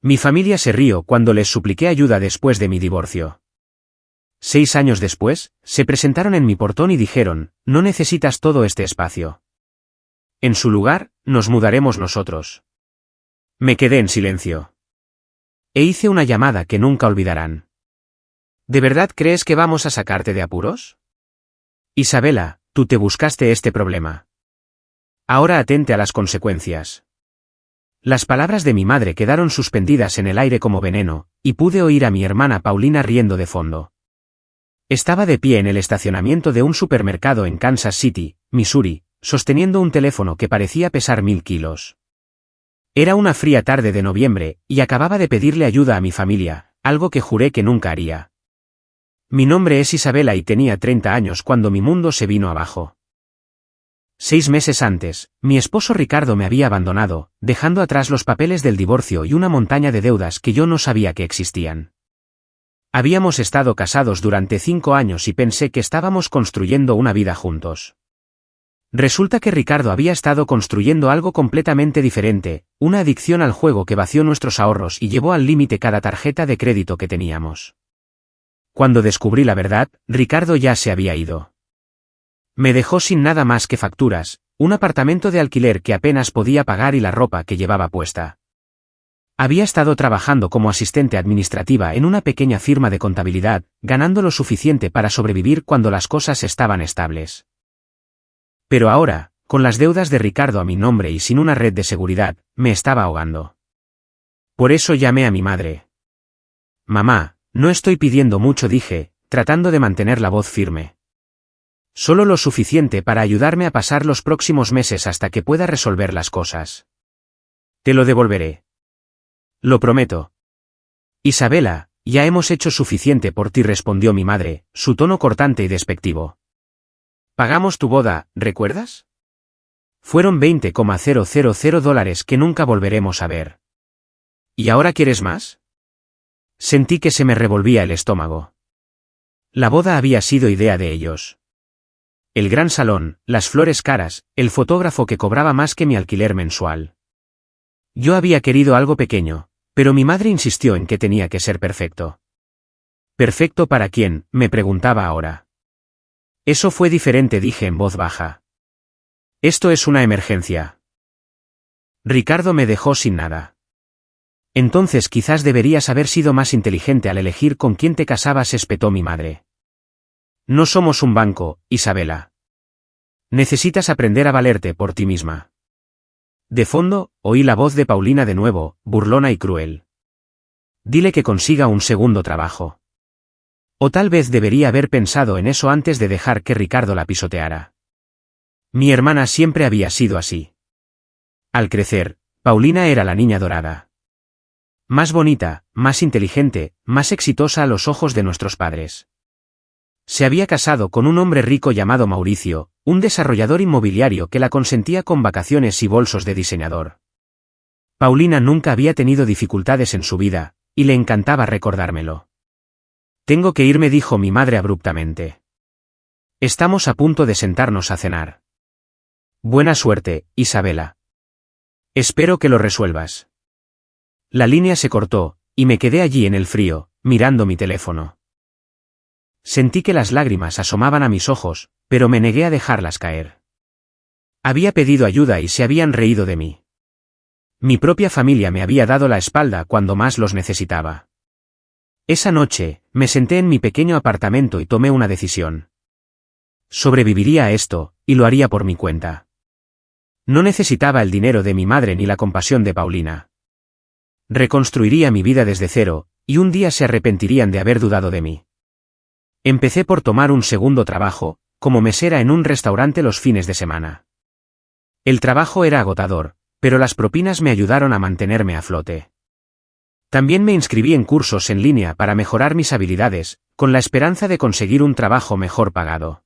Mi familia se rió cuando les supliqué ayuda después de mi divorcio. 6 años después, se presentaron en mi portón y dijeron, no necesitas todo este espacio. En su lugar, nos mudaremos nosotros. Me quedé en silencio. E hice una llamada que nunca olvidarán. ¿De verdad crees que vamos a sacarte de apuros? Isabela, tú te buscaste este problema. Ahora atente a las consecuencias. Las palabras de mi madre quedaron suspendidas en el aire como veneno, y pude oír a mi hermana Paulina riendo de fondo. Estaba de pie en el estacionamiento de un supermercado en Kansas City, Missouri, sosteniendo un teléfono que parecía pesar 1000 kilos. Era una fría tarde de noviembre, y acababa de pedirle ayuda a mi familia, algo que juré que nunca haría. Mi nombre es Isabela y tenía 30 años cuando mi mundo se vino abajo. 6 meses antes, mi esposo Ricardo me había abandonado, dejando atrás los papeles del divorcio y una montaña de deudas que yo no sabía que existían. Habíamos estado casados durante 5 años y pensé que estábamos construyendo una vida juntos. Resulta que Ricardo había estado construyendo algo completamente diferente, una adicción al juego que vació nuestros ahorros y llevó al límite cada tarjeta de crédito que teníamos. Cuando descubrí la verdad, Ricardo ya se había ido. Me dejó sin nada más que facturas, un apartamento de alquiler que apenas podía pagar y la ropa que llevaba puesta. Había estado trabajando como asistente administrativa en una pequeña firma de contabilidad, ganando lo suficiente para sobrevivir cuando las cosas estaban estables. Pero ahora, con las deudas de Ricardo a mi nombre y sin una red de seguridad, me estaba ahogando. Por eso llamé a mi madre. Mamá, no estoy pidiendo mucho, dije, tratando de mantener la voz firme. Solo lo suficiente para ayudarme a pasar los próximos meses hasta que pueda resolver las cosas. Te lo devolveré. Lo prometo. Isabela, ya hemos hecho suficiente por ti, respondió mi madre, su tono cortante y despectivo. Pagamos tu boda, ¿recuerdas? Fueron $20,000 que nunca volveremos a ver. ¿Y ahora quieres más? Sentí que se me revolvía el estómago. La boda había sido idea de ellos. El gran salón, las flores caras, el fotógrafo que cobraba más que mi alquiler mensual. Yo había querido algo pequeño, pero mi madre insistió en que tenía que ser perfecto. ¿Perfecto para quién?, me preguntaba ahora. Eso fue diferente, dije en voz baja. Esto es una emergencia. Ricardo me dejó sin nada. Entonces quizás deberías haber sido más inteligente al elegir con quién te casabas, espetó mi madre. No somos un banco, Isabela. Necesitas aprender a valerte por ti misma. De fondo, oí la voz de Paulina de nuevo, burlona y cruel. Dile que consiga un segundo trabajo. O tal vez debería haber pensado en eso antes de dejar que Ricardo la pisoteara. Mi hermana siempre había sido así. Al crecer, Paulina era la niña dorada. Más bonita, más inteligente, más exitosa a los ojos de nuestros padres. Se había casado con un hombre rico llamado Mauricio, un desarrollador inmobiliario que la consentía con vacaciones y bolsos de diseñador. Paulina nunca había tenido dificultades en su vida, y le encantaba recordármelo. Tengo que irme, dijo mi madre abruptamente. Estamos a punto de sentarnos a cenar. Buena suerte, Isabela. Espero que lo resuelvas. La línea se cortó, y me quedé allí en el frío, mirando mi teléfono. Sentí que las lágrimas asomaban a mis ojos, pero me negué a dejarlas caer. Había pedido ayuda y se habían reído de mí. Mi propia familia me había dado la espalda cuando más los necesitaba. Esa noche, me senté en mi pequeño apartamento y tomé una decisión. Sobreviviría a esto, y lo haría por mi cuenta. No necesitaba el dinero de mi madre ni la compasión de Paulina. Reconstruiría mi vida desde cero, y un día se arrepentirían de haber dudado de mí. Empecé por tomar un segundo trabajo, como mesera en un restaurante los fines de semana. El trabajo era agotador, pero las propinas me ayudaron a mantenerme a flote. También me inscribí en cursos en línea para mejorar mis habilidades, con la esperanza de conseguir un trabajo mejor pagado.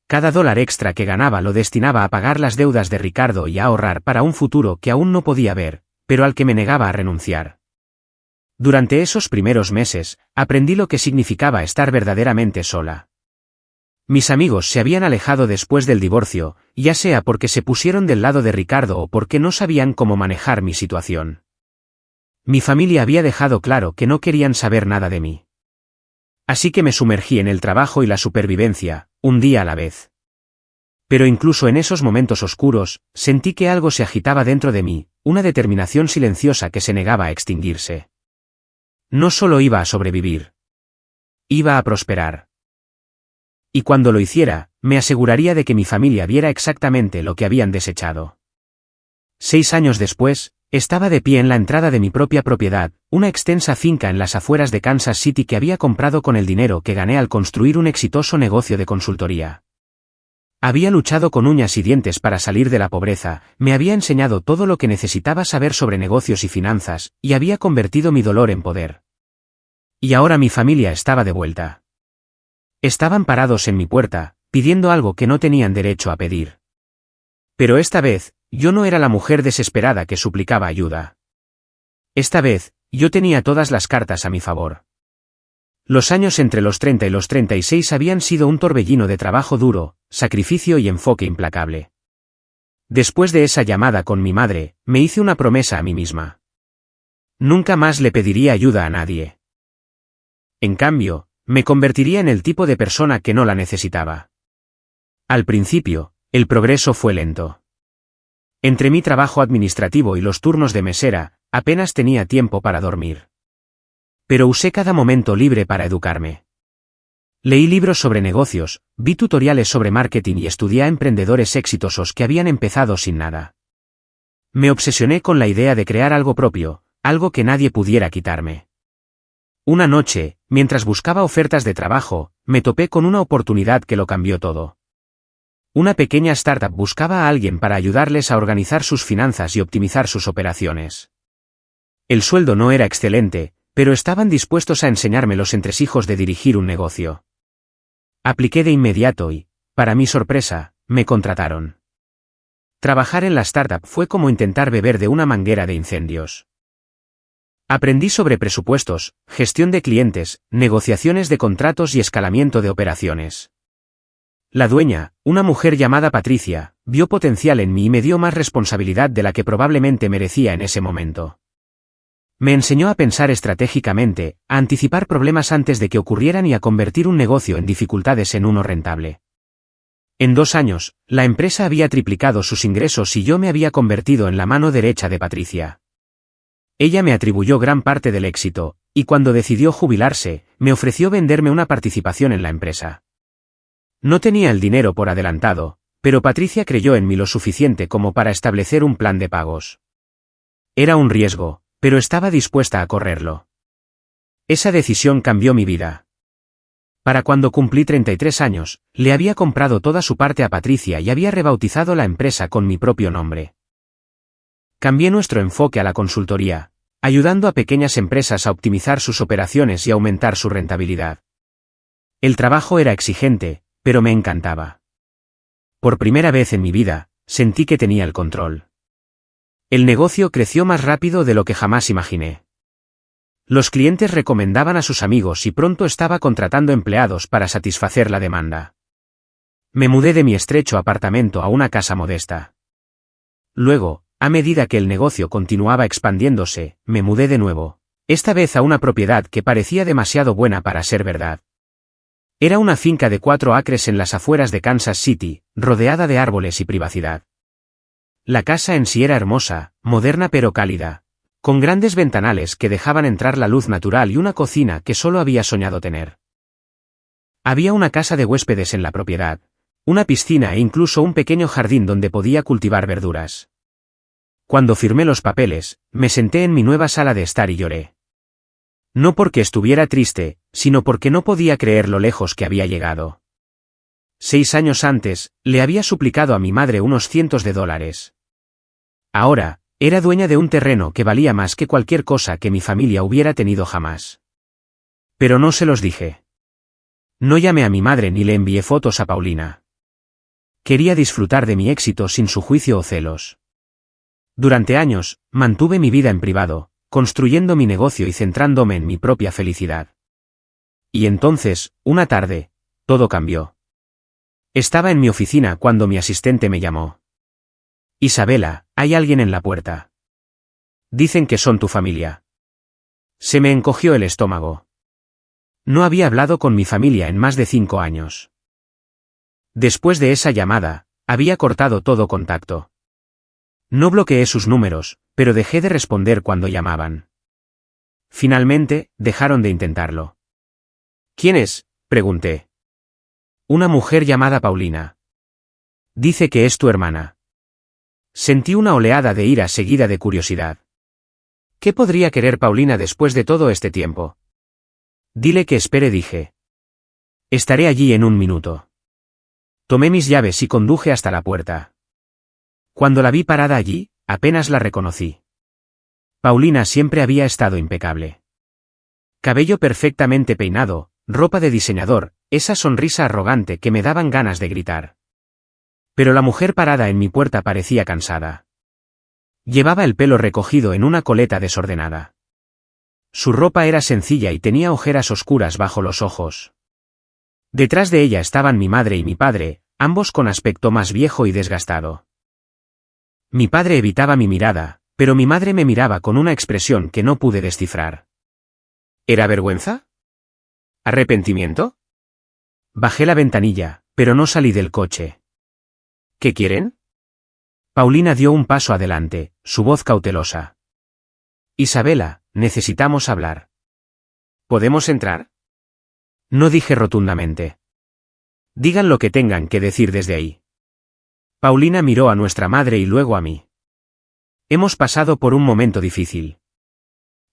Cada dólar extra que ganaba lo destinaba a pagar las deudas de Ricardo y a ahorrar para un futuro que aún no podía ver, pero al que me negaba a renunciar. Durante esos primeros meses, aprendí lo que significaba estar verdaderamente sola. Mis amigos se habían alejado después del divorcio, ya sea porque se pusieron del lado de Ricardo o porque no sabían cómo manejar mi situación. Mi familia había dejado claro que no querían saber nada de mí. Así que me sumergí en el trabajo y la supervivencia, un día a la vez. Pero incluso en esos momentos oscuros, sentí que algo se agitaba dentro de mí, una determinación silenciosa que se negaba a extinguirse. No solo iba a sobrevivir. Iba a prosperar. Y cuando lo hiciera, me aseguraría de que mi familia viera exactamente lo que habían desechado. 6 años después, estaba de pie en la entrada de mi propia propiedad, una extensa finca en las afueras de Kansas City que había comprado con el dinero que gané al construir un exitoso negocio de consultoría. Había luchado con uñas y dientes para salir de la pobreza, me había enseñado todo lo que necesitaba saber sobre negocios y finanzas, y había convertido mi dolor en poder. Y ahora mi familia estaba de vuelta. Estaban parados en mi puerta, pidiendo algo que no tenían derecho a pedir. Pero esta vez, yo no era la mujer desesperada que suplicaba ayuda. Esta vez, yo tenía todas las cartas a mi favor. Los años entre los 30 y los 36 habían sido un torbellino de trabajo duro, sacrificio y enfoque implacable. Después de esa llamada con mi madre, me hice una promesa a mí misma. Nunca más le pediría ayuda a nadie. En cambio, me convertiría en el tipo de persona que no la necesitaba. Al principio, el progreso fue lento. Entre mi trabajo administrativo y los turnos de mesera, apenas tenía tiempo para dormir. Pero usé cada momento libre para educarme. Leí libros sobre negocios, vi tutoriales sobre marketing y estudié a emprendedores exitosos que habían empezado sin nada. Me obsesioné con la idea de crear algo propio, algo que nadie pudiera quitarme. Una noche, mientras buscaba ofertas de trabajo, me topé con una oportunidad que lo cambió todo. Una pequeña startup buscaba a alguien para ayudarles a organizar sus finanzas y optimizar sus operaciones. El sueldo no era excelente, pero estaban dispuestos a enseñarme los entresijos de dirigir un negocio. Apliqué de inmediato y, para mi sorpresa, me contrataron. Trabajar en la startup fue como intentar beber de una manguera de incendios. Aprendí sobre presupuestos, gestión de clientes, negociaciones de contratos y escalamiento de operaciones. La dueña, una mujer llamada Patricia, vio potencial en mí y me dio más responsabilidad de la que probablemente merecía en ese momento. Me enseñó a pensar estratégicamente, a anticipar problemas antes de que ocurrieran y a convertir un negocio en dificultades en uno rentable. En 2 años, la empresa había triplicado sus ingresos y yo me había convertido en la mano derecha de Patricia. Ella me atribuyó gran parte del éxito, y cuando decidió jubilarse, me ofreció venderme una participación en la empresa. No tenía el dinero por adelantado, pero Patricia creyó en mí lo suficiente como para establecer un plan de pagos. Era un riesgo, pero estaba dispuesta a correrlo. Esa decisión cambió mi vida. Para cuando cumplí 33 años, le había comprado toda su parte a Patricia y había rebautizado la empresa con mi propio nombre. Cambié nuestro enfoque a la consultoría, ayudando a pequeñas empresas a optimizar sus operaciones y aumentar su rentabilidad. El trabajo era exigente, pero me encantaba. Por primera vez en mi vida, sentí que tenía el control. El negocio creció más rápido de lo que jamás imaginé. Los clientes recomendaban a sus amigos y pronto estaba contratando empleados para satisfacer la demanda. Me mudé de mi estrecho apartamento a una casa modesta. Luego, a medida que el negocio continuaba expandiéndose, me mudé de nuevo, esta vez a una propiedad que parecía demasiado buena para ser verdad. Era una finca de 4 acres en las afueras de Kansas City, rodeada de árboles y privacidad. La casa en sí era hermosa, moderna pero cálida, con grandes ventanales que dejaban entrar la luz natural y una cocina que solo había soñado tener. Había una casa de huéspedes en la propiedad, una piscina e incluso un pequeño jardín donde podía cultivar verduras. Cuando firmé los papeles, me senté en mi nueva sala de estar y lloré. No porque estuviera triste, sino porque no podía creer lo lejos que había llegado. 6 años antes, le había suplicado a mi madre unos cientos de dólares. Ahora, era dueña de un terreno que valía más que cualquier cosa que mi familia hubiera tenido jamás. Pero no se los dije. No llamé a mi madre ni le envié fotos a Paulina. Quería disfrutar de mi éxito sin su juicio o celos. Durante años, mantuve mi vida en privado, construyendo mi negocio y centrándome en mi propia felicidad. Y entonces, una tarde, todo cambió. Estaba en mi oficina cuando mi asistente me llamó. Isabela, hay alguien en la puerta. Dicen que son tu familia. Se me encogió el estómago. No había hablado con mi familia en más de 5 años. Después de esa llamada, había cortado todo contacto. No bloqueé sus números, pero dejé de responder cuando llamaban. Finalmente, dejaron de intentarlo. ¿Quién es?, pregunté. Una mujer llamada Paulina. Dice que es tu hermana. Sentí una oleada de ira seguida de curiosidad. ¿Qué podría querer Paulina después de todo este tiempo? Dile que espere, dije. Estaré allí en un minuto. Tomé mis llaves y conduje hasta la puerta. Cuando la vi parada allí, apenas la reconocí. Paulina siempre había estado impecable. Cabello perfectamente peinado, ropa de diseñador, esa sonrisa arrogante que me daban ganas de gritar. Pero la mujer parada en mi puerta parecía cansada. Llevaba el pelo recogido en una coleta desordenada. Su ropa era sencilla y tenía ojeras oscuras bajo los ojos. Detrás de ella estaban mi madre y mi padre, ambos con aspecto más viejo y desgastado. Mi padre evitaba mi mirada, pero mi madre me miraba con una expresión que no pude descifrar. ¿Era vergüenza? ¿Arrepentimiento? Bajé la ventanilla, pero no salí del coche. ¿Qué quieren? Paulina dio un paso adelante, su voz cautelosa. Isabela, necesitamos hablar. ¿Podemos entrar? No dije rotundamente. Digan lo que tengan que decir desde ahí. Paulina miró a nuestra madre y luego a mí. Hemos pasado por un momento difícil.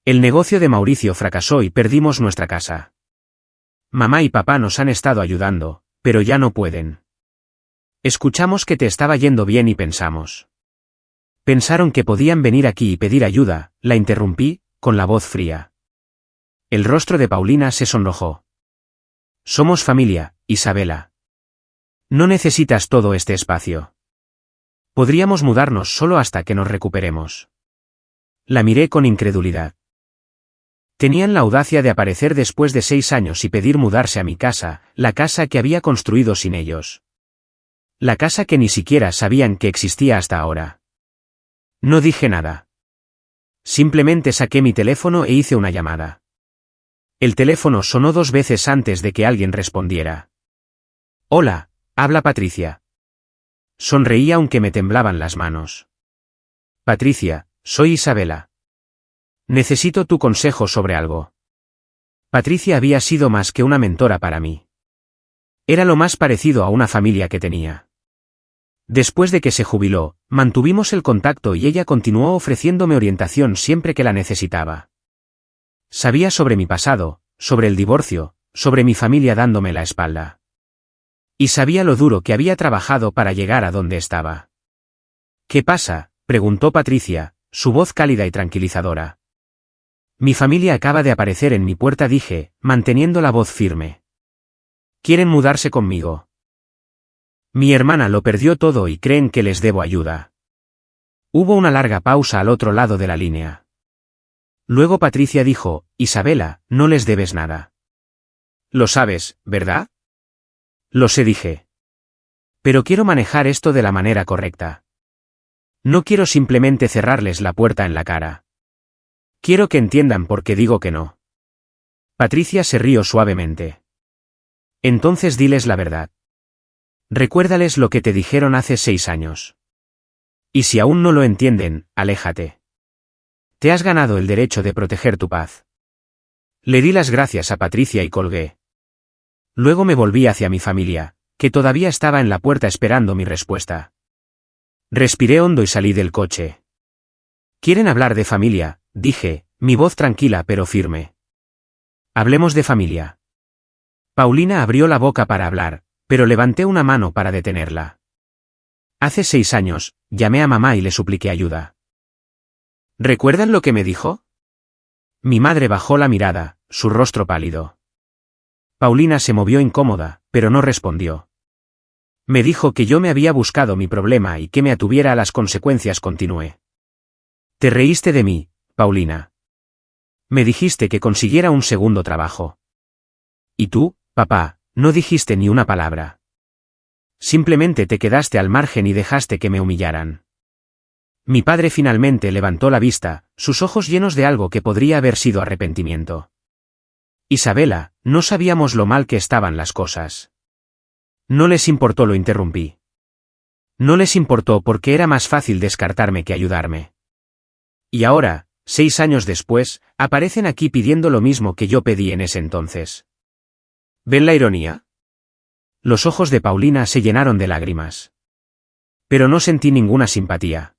El negocio de Mauricio fracasó y perdimos nuestra casa. Mamá y papá nos han estado ayudando, pero ya no pueden. Escuchamos que te estaba yendo bien y pensamos. Pensaron que podían venir aquí y pedir ayuda, la interrumpí, con la voz fría. El rostro de Paulina se sonrojó. Somos familia, Isabela. No necesitas todo este espacio. Podríamos mudarnos solo hasta que nos recuperemos. La miré con incredulidad. Tenían la audacia de aparecer después de 6 años y pedir mudarse a mi casa, la casa que había construido sin ellos. La casa que ni siquiera sabían que existía hasta ahora. No dije nada. Simplemente saqué mi teléfono e hice una llamada. El teléfono sonó 2 veces antes de que alguien respondiera. Hola, habla Patricia. Sonreí aunque me temblaban las manos. Patricia, soy Isabela. Necesito tu consejo sobre algo. Patricia había sido más que una mentora para mí. Era lo más parecido a una familia que tenía. Después de que se jubiló, mantuvimos el contacto y ella continuó ofreciéndome orientación siempre que la necesitaba. Sabía sobre mi pasado, sobre el divorcio, sobre mi familia dándome la espalda. Y sabía lo duro que había trabajado para llegar a donde estaba. ¿Qué pasa?, preguntó Patricia, su voz cálida y tranquilizadora. Mi familia acaba de aparecer en mi puerta, dije, manteniendo la voz firme. ¿Quieren mudarse conmigo? Mi hermana lo perdió todo y creen que les debo ayuda. Hubo una larga pausa al otro lado de la línea. Luego Patricia dijo, Isabela, no les debes nada. Lo sabes, ¿verdad? Lo sé, dije. Pero quiero manejar esto de la manera correcta. No quiero simplemente cerrarles la puerta en la cara. Quiero que entiendan por qué digo que no. Patricia se rió suavemente. Entonces diles la verdad. Recuérdales lo que te dijeron hace 6 años. Y si aún no lo entienden, aléjate. Te has ganado el derecho de proteger tu paz. Le di las gracias a Patricia y colgué. Luego me volví hacia mi familia, que todavía estaba en la puerta esperando mi respuesta. Respiré hondo y salí del coche. ¿Quieren hablar de familia?, dije, mi voz tranquila pero firme. Hablemos de familia. Paulina abrió la boca para hablar, pero levanté una mano para detenerla. Hace 6 años, llamé a mamá y le supliqué ayuda. ¿Recuerdan lo que me dijo? Mi madre bajó la mirada, su rostro pálido. Paulina se movió incómoda, pero no respondió. Me dijo que yo me había buscado mi problema y que me atuviera a las consecuencias, continué. Te reíste de mí, Paulina. Me dijiste que consiguiera un segundo trabajo. Y tú, papá, no dijiste ni una palabra. Simplemente te quedaste al margen y dejaste que me humillaran. Mi padre finalmente levantó la vista, sus ojos llenos de algo que podría haber sido arrepentimiento. Isabela, no sabíamos lo mal que estaban las cosas. No les importó, lo interrumpí. No les importó porque era más fácil descartarme que ayudarme. Y ahora, 6 años después, aparecen aquí pidiendo lo mismo que yo pedí en ese entonces. ¿Ven la ironía? Los ojos de Paulina se llenaron de lágrimas. Pero no sentí ninguna simpatía.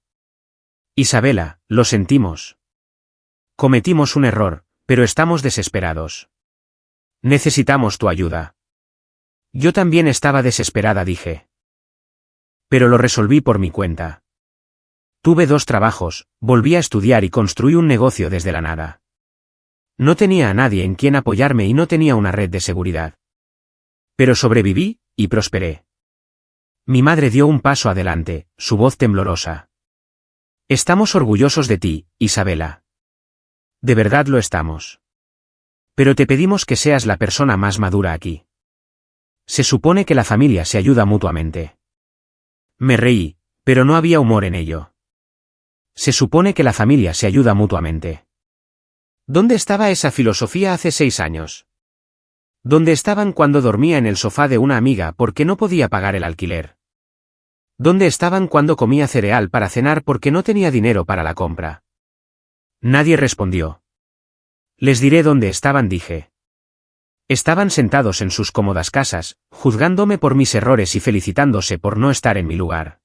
Isabela, lo sentimos. Cometimos un error, pero estamos desesperados. Necesitamos tu ayuda. Yo también estaba desesperada, dije. Pero lo resolví por mi cuenta. Tuve 2 trabajos, volví a estudiar y construí un negocio desde la nada. No tenía a nadie en quien apoyarme y no tenía una red de seguridad. Pero sobreviví, y prosperé. Mi madre dio un paso adelante, su voz temblorosa. Estamos orgullosos de ti, Isabela. De verdad lo estamos. Pero te pedimos que seas la persona más madura aquí. Se supone que la familia se ayuda mutuamente. Me reí, pero no había humor en ello. Se supone que la familia se ayuda mutuamente. ¿Dónde estaba esa filosofía hace 6 años? ¿Dónde estaban cuando dormía en el sofá de una amiga porque no podía pagar el alquiler? ¿Dónde estaban cuando comía cereal para cenar porque no tenía dinero para la compra? Nadie respondió. Les diré dónde estaban, dije. Estaban sentados en sus cómodas casas, juzgándome por mis errores y felicitándose por no estar en mi lugar.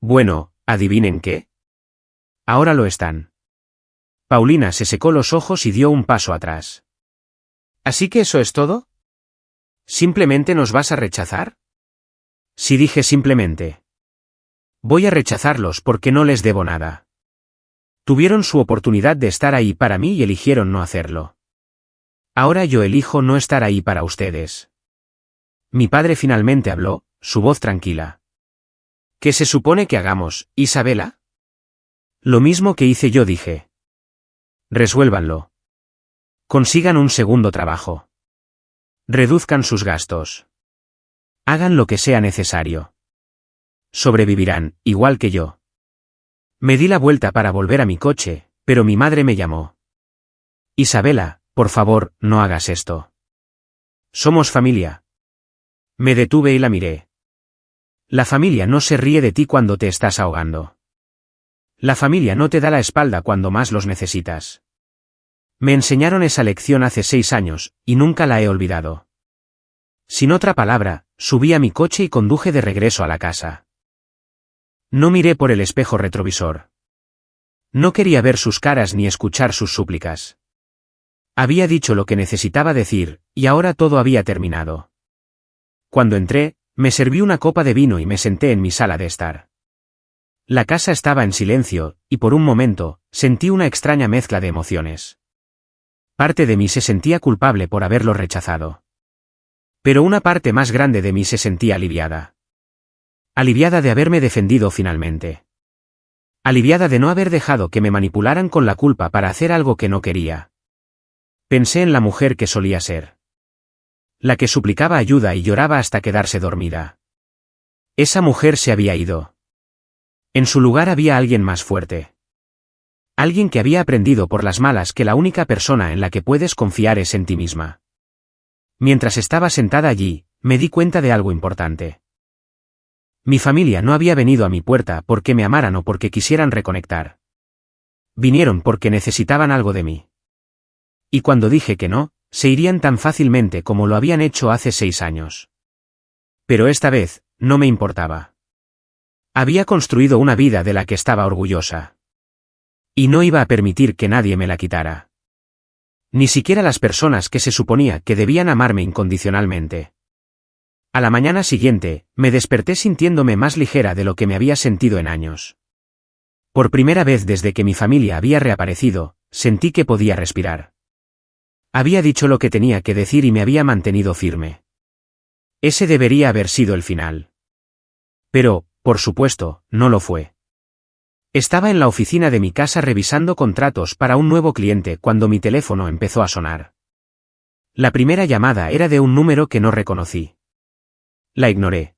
Bueno, ¿adivinen qué? Ahora lo están. Paulina se secó los ojos y dio un paso atrás. ¿Así que eso es todo? ¿Simplemente nos vas a rechazar? Sí, dije simplemente. Voy a rechazarlos porque no les debo nada. Tuvieron su oportunidad de estar ahí para mí y eligieron no hacerlo. Ahora yo elijo no estar ahí para ustedes. Mi padre finalmente habló, su voz tranquila. ¿Qué se supone que hagamos, Isabela? Lo mismo que hice yo, dije. Resuélvanlo. Consigan un segundo trabajo. Reduzcan sus gastos. Hagan lo que sea necesario. Sobrevivirán, igual que yo. Me di la vuelta para volver a mi coche, pero mi madre me llamó. Isabela, por favor, no hagas esto. Somos familia. Me detuve y la miré. La familia no se ríe de ti cuando te estás ahogando. La familia no te da la espalda cuando más los necesitas. Me enseñaron esa lección hace 6 años, y nunca la he olvidado. Sin otra palabra, subí a mi coche y conduje de regreso a la casa. No miré por el espejo retrovisor. No quería ver sus caras ni escuchar sus súplicas. Había dicho lo que necesitaba decir, y ahora todo había terminado. Cuando entré, me serví una copa de vino y me senté en mi sala de estar. La casa estaba en silencio, y por un momento, sentí una extraña mezcla de emociones. Parte de mí se sentía culpable por haberlo rechazado. Pero una parte más grande de mí se sentía aliviada. Aliviada de haberme defendido finalmente. Aliviada de no haber dejado que me manipularan con la culpa para hacer algo que no quería. Pensé en la mujer que solía ser. La que suplicaba ayuda y lloraba hasta quedarse dormida. Esa mujer se había ido. En su lugar había alguien más fuerte. Alguien que había aprendido por las malas que la única persona en la que puedes confiar es en ti misma. Mientras estaba sentada allí, me di cuenta de algo importante. Mi familia no había venido a mi puerta porque me amaran o porque quisieran reconectar. Vinieron porque necesitaban algo de mí. Y cuando dije que no, se irían tan fácilmente como lo habían hecho hace 6 años. Pero esta vez, no me importaba. Había construido una vida de la que estaba orgullosa. Y no iba a permitir que nadie me la quitara. Ni siquiera las personas que se suponía que debían amarme incondicionalmente. A la mañana siguiente, me desperté sintiéndome más ligera de lo que me había sentido en años. Por primera vez desde que mi familia había reaparecido, sentí que podía respirar. Había dicho lo que tenía que decir y me había mantenido firme. Ese debería haber sido el final. Pero, por supuesto, no lo fue. Estaba en la oficina de mi casa revisando contratos para un nuevo cliente cuando mi teléfono empezó a sonar. La primera llamada era de un número que no reconocí. La ignoré.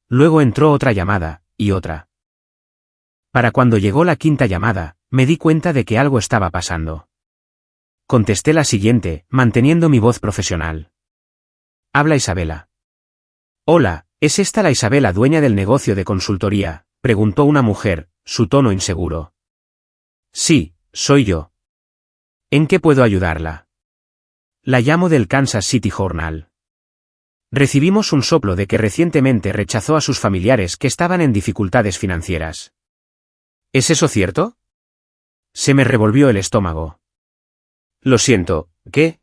Luego entró otra llamada, y otra. Para cuando llegó la quinta llamada, me di cuenta de que algo estaba pasando. Contesté la siguiente, manteniendo mi voz profesional. Habla Isabela. Hola, ¿es esta la Isabela dueña del negocio de consultoría?, preguntó una mujer, su tono inseguro. Sí, soy yo. ¿En qué puedo ayudarla? La llamo del Kansas City Journal. Recibimos un soplo de que recientemente rechazó a sus familiares que estaban en dificultades financieras. ¿Es eso cierto? Se me revolvió el estómago. Lo siento, ¿qué?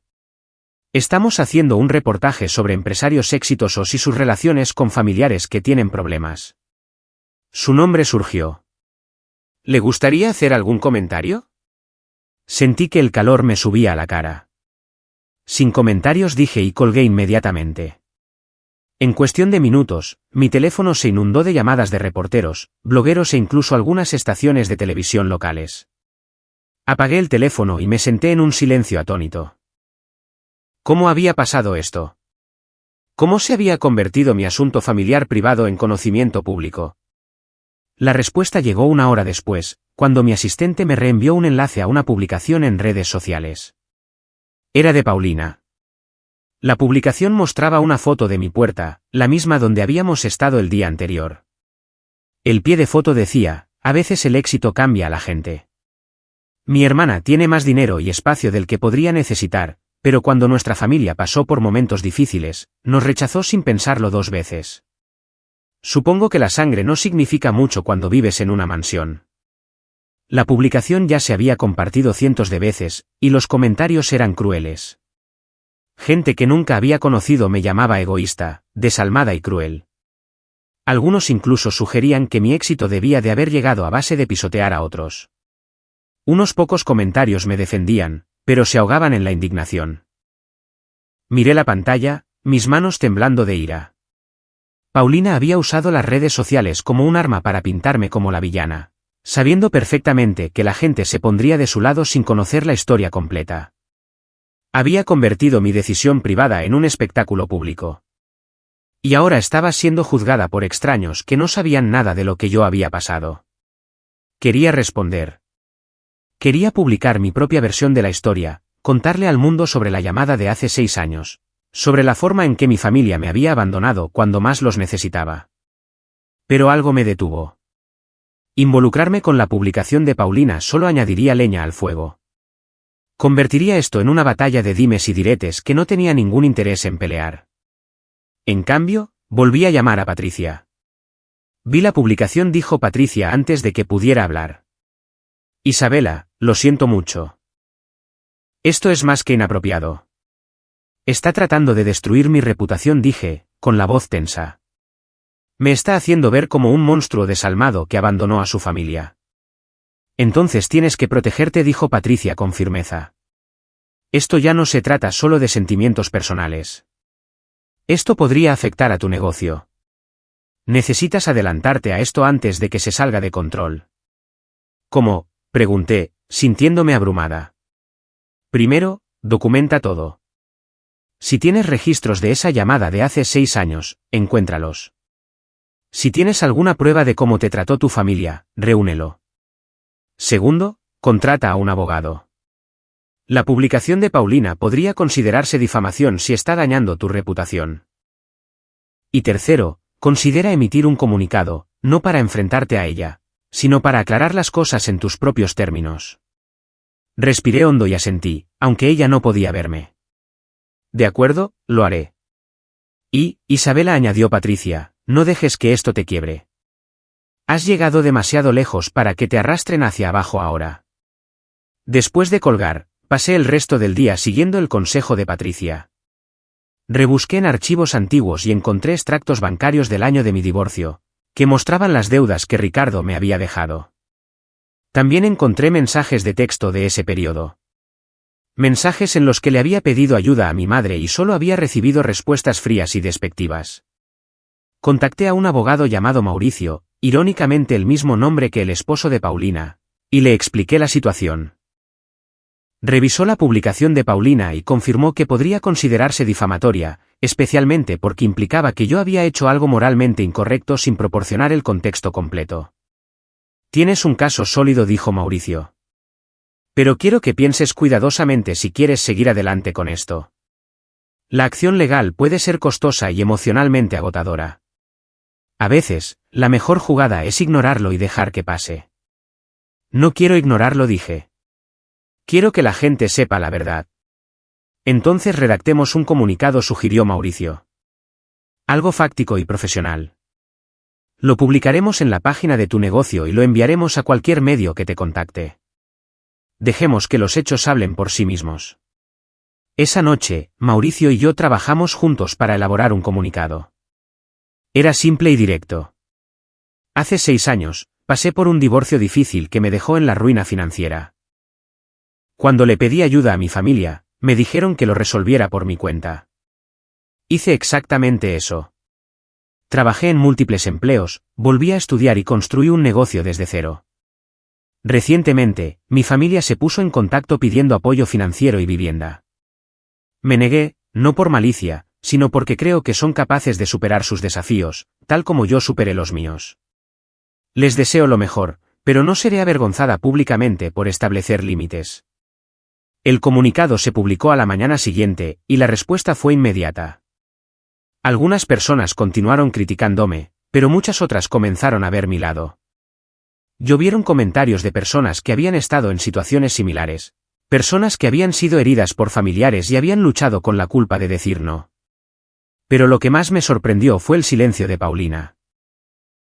Estamos haciendo un reportaje sobre empresarios exitosos y sus relaciones con familiares que tienen problemas. Su nombre surgió. ¿Le gustaría hacer algún comentario? Sentí que el calor me subía a la cara. Sin comentarios dije y colgué inmediatamente. En cuestión de minutos, mi teléfono se inundó de llamadas de reporteros, blogueros e incluso algunas estaciones de televisión locales. Apagué el teléfono y me senté en un silencio atónito. ¿Cómo había pasado esto? ¿Cómo se había convertido mi asunto familiar privado en conocimiento público? La respuesta llegó una hora después, cuando mi asistente me reenvió un enlace a una publicación en redes sociales. Era de Paulina. La publicación mostraba una foto de mi puerta, la misma donde habíamos estado el día anterior. El pie de foto decía, a veces el éxito cambia a la gente. Mi hermana tiene más dinero y espacio del que podría necesitar, pero cuando nuestra familia pasó por momentos difíciles, nos rechazó sin pensarlo dos veces. Supongo que la sangre no significa mucho cuando vives en una mansión. La publicación ya se había compartido cientos de veces, y los comentarios eran crueles. Gente que nunca había conocido me llamaba egoísta, desalmada y cruel. Algunos incluso sugerían que mi éxito debía de haber llegado a base de pisotear a otros. Unos pocos comentarios me defendían, pero se ahogaban en la indignación. Miré la pantalla, mis manos temblando de ira. Paulina había usado las redes sociales como un arma para pintarme como la villana, sabiendo perfectamente que la gente se pondría de su lado sin conocer la historia completa. Había convertido mi decisión privada en un espectáculo público. Y ahora estaba siendo juzgada por extraños que no sabían nada de lo que yo había pasado. Quería responder. Quería publicar mi propia versión de la historia, contarle al mundo sobre la llamada de hace 6 años, sobre la forma en que mi familia me había abandonado cuando más los necesitaba. Pero algo me detuvo. Involucrarme con la publicación de Paulina solo añadiría leña al fuego. Convertiría esto en una batalla de dimes y diretes que no tenía ningún interés en pelear. En cambio, volví a llamar a Patricia. Vi la publicación, dijo Patricia antes de que pudiera hablar. Isabela, lo siento mucho. Esto es más que inapropiado. Está tratando de destruir mi reputación, dije, con la voz tensa. Me está haciendo ver como un monstruo desalmado que abandonó a su familia. Entonces tienes que protegerte, dijo Patricia con firmeza. Esto ya no se trata solo de sentimientos personales. Esto podría afectar a tu negocio. Necesitas adelantarte a esto antes de que se salga de control. ¿Cómo?, pregunté, sintiéndome abrumada. Primero, documenta todo. Si tienes registros de esa llamada de hace 6 años, encuéntralos. Si tienes alguna prueba de cómo te trató tu familia, reúnelo. Segundo, contrata a un abogado. La publicación de Paulina podría considerarse difamación si está dañando tu reputación. Y tercero, considera emitir un comunicado, no para enfrentarte a ella, sino para aclarar las cosas en tus propios términos. Respiré hondo y asentí, aunque ella no podía verme. De acuerdo, lo haré. Y, Isabela, añadió Patricia, no dejes que esto te quiebre. Has llegado demasiado lejos para que te arrastren hacia abajo ahora. Después de colgar, pasé el resto del día siguiendo el consejo de Patricia. Rebusqué en archivos antiguos y encontré extractos bancarios del año de mi divorcio, que mostraban las deudas que Ricardo me había dejado. También encontré mensajes de texto de ese periodo. Mensajes en los que le había pedido ayuda a mi madre y solo había recibido respuestas frías y despectivas. Contacté a un abogado llamado Mauricio, irónicamente el mismo nombre que el esposo de Paulina, y le expliqué la situación. Revisó la publicación de Paulina y confirmó que podría considerarse difamatoria, especialmente porque implicaba que yo había hecho algo moralmente incorrecto sin proporcionar el contexto completo. Tienes un caso sólido, dijo Mauricio. Pero quiero que pienses cuidadosamente si quieres seguir adelante con esto. La acción legal puede ser costosa y emocionalmente agotadora. A veces, la mejor jugada es ignorarlo y dejar que pase. No quiero ignorarlo, dije. Quiero que la gente sepa la verdad. Entonces redactemos un comunicado, sugirió Mauricio. Algo fáctico y profesional. Lo publicaremos en la página de tu negocio y lo enviaremos a cualquier medio que te contacte. Dejemos que los hechos hablen por sí mismos. Esa noche, Mauricio y yo trabajamos juntos para elaborar un comunicado. Era simple y directo. Hace 6 años, pasé por un divorcio difícil que me dejó en la ruina financiera. Cuando le pedí ayuda a mi familia, me dijeron que lo resolviera por mi cuenta. Hice exactamente eso. Trabajé en múltiples empleos, volví a estudiar y construí un negocio desde cero. Recientemente, mi familia se puso en contacto pidiendo apoyo financiero y vivienda. Me negué, no por malicia, sino porque creo que son capaces de superar sus desafíos, tal como yo superé los míos. Les deseo lo mejor, pero no seré avergonzada públicamente por establecer límites. El comunicado se publicó a la mañana siguiente, y la respuesta fue inmediata. Algunas personas continuaron criticándome, pero muchas otras comenzaron a ver mi lado. Llovieron comentarios de personas que habían estado en situaciones similares, personas que habían sido heridas por familiares y habían luchado con la culpa de decir no. Pero lo que más me sorprendió fue el silencio de Paulina.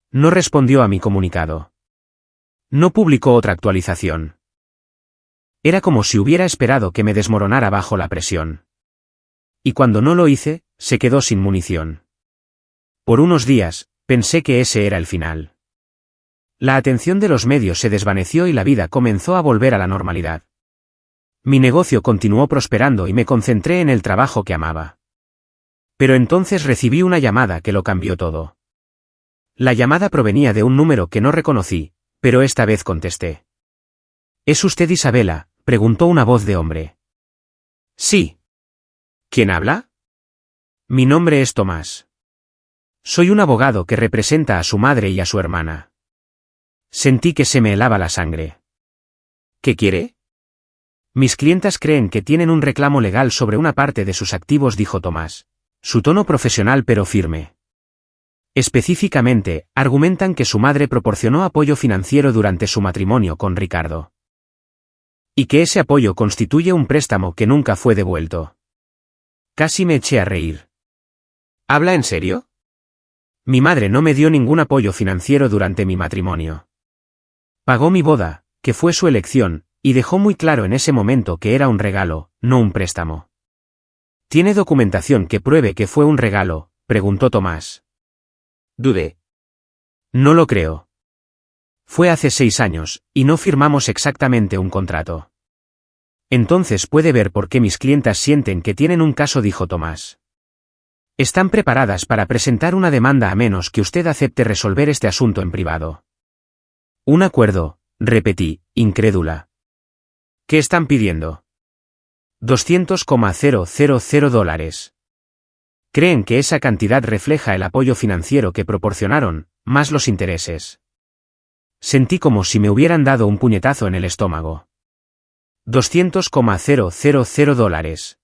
No respondió a mi comunicado. No publicó otra actualización. Era como si hubiera esperado que me desmoronara bajo la presión. Y cuando no lo hice, se quedó sin munición. Por unos días, pensé que ese era el final. La atención de los medios se desvaneció y la vida comenzó a volver a la normalidad. Mi negocio continuó prosperando y me concentré en el trabajo que amaba. Pero entonces recibí una llamada que lo cambió todo. La llamada provenía de un número que no reconocí, pero esta vez contesté. ¿Es usted Isabela?, preguntó una voz de hombre. Sí. ¿Quién habla? Mi nombre es Tomás. Soy un abogado que representa a su madre y a su hermana. Sentí que se me helaba la sangre. ¿Qué quiere? Mis clientas creen que tienen un reclamo legal sobre una parte de sus activos, dijo Tomás. Su tono profesional pero firme. Específicamente, argumentan que su madre proporcionó apoyo financiero durante su matrimonio con Ricardo. Y que ese apoyo constituye un préstamo que nunca fue devuelto. Casi me eché a reír. ¿Habla en serio? Mi madre no me dio ningún apoyo financiero durante mi matrimonio. Pagó mi boda, que fue su elección, y dejó muy claro en ese momento que era un regalo, no un préstamo. ¿Tiene documentación que pruebe que fue un regalo?, preguntó Tomás. Dudé. No lo creo. Fue hace 6 años, y no firmamos exactamente un contrato. Entonces puede ver por qué mis clientas sienten que tienen un caso, dijo Tomás. Están preparadas para presentar una demanda a menos que usted acepte resolver este asunto en privado. Un acuerdo, repetí, incrédula. ¿Qué están pidiendo? $200,000. Creen que esa cantidad refleja el apoyo financiero que proporcionaron, más los intereses. Sentí como si me hubieran dado un puñetazo en el estómago. $200,000.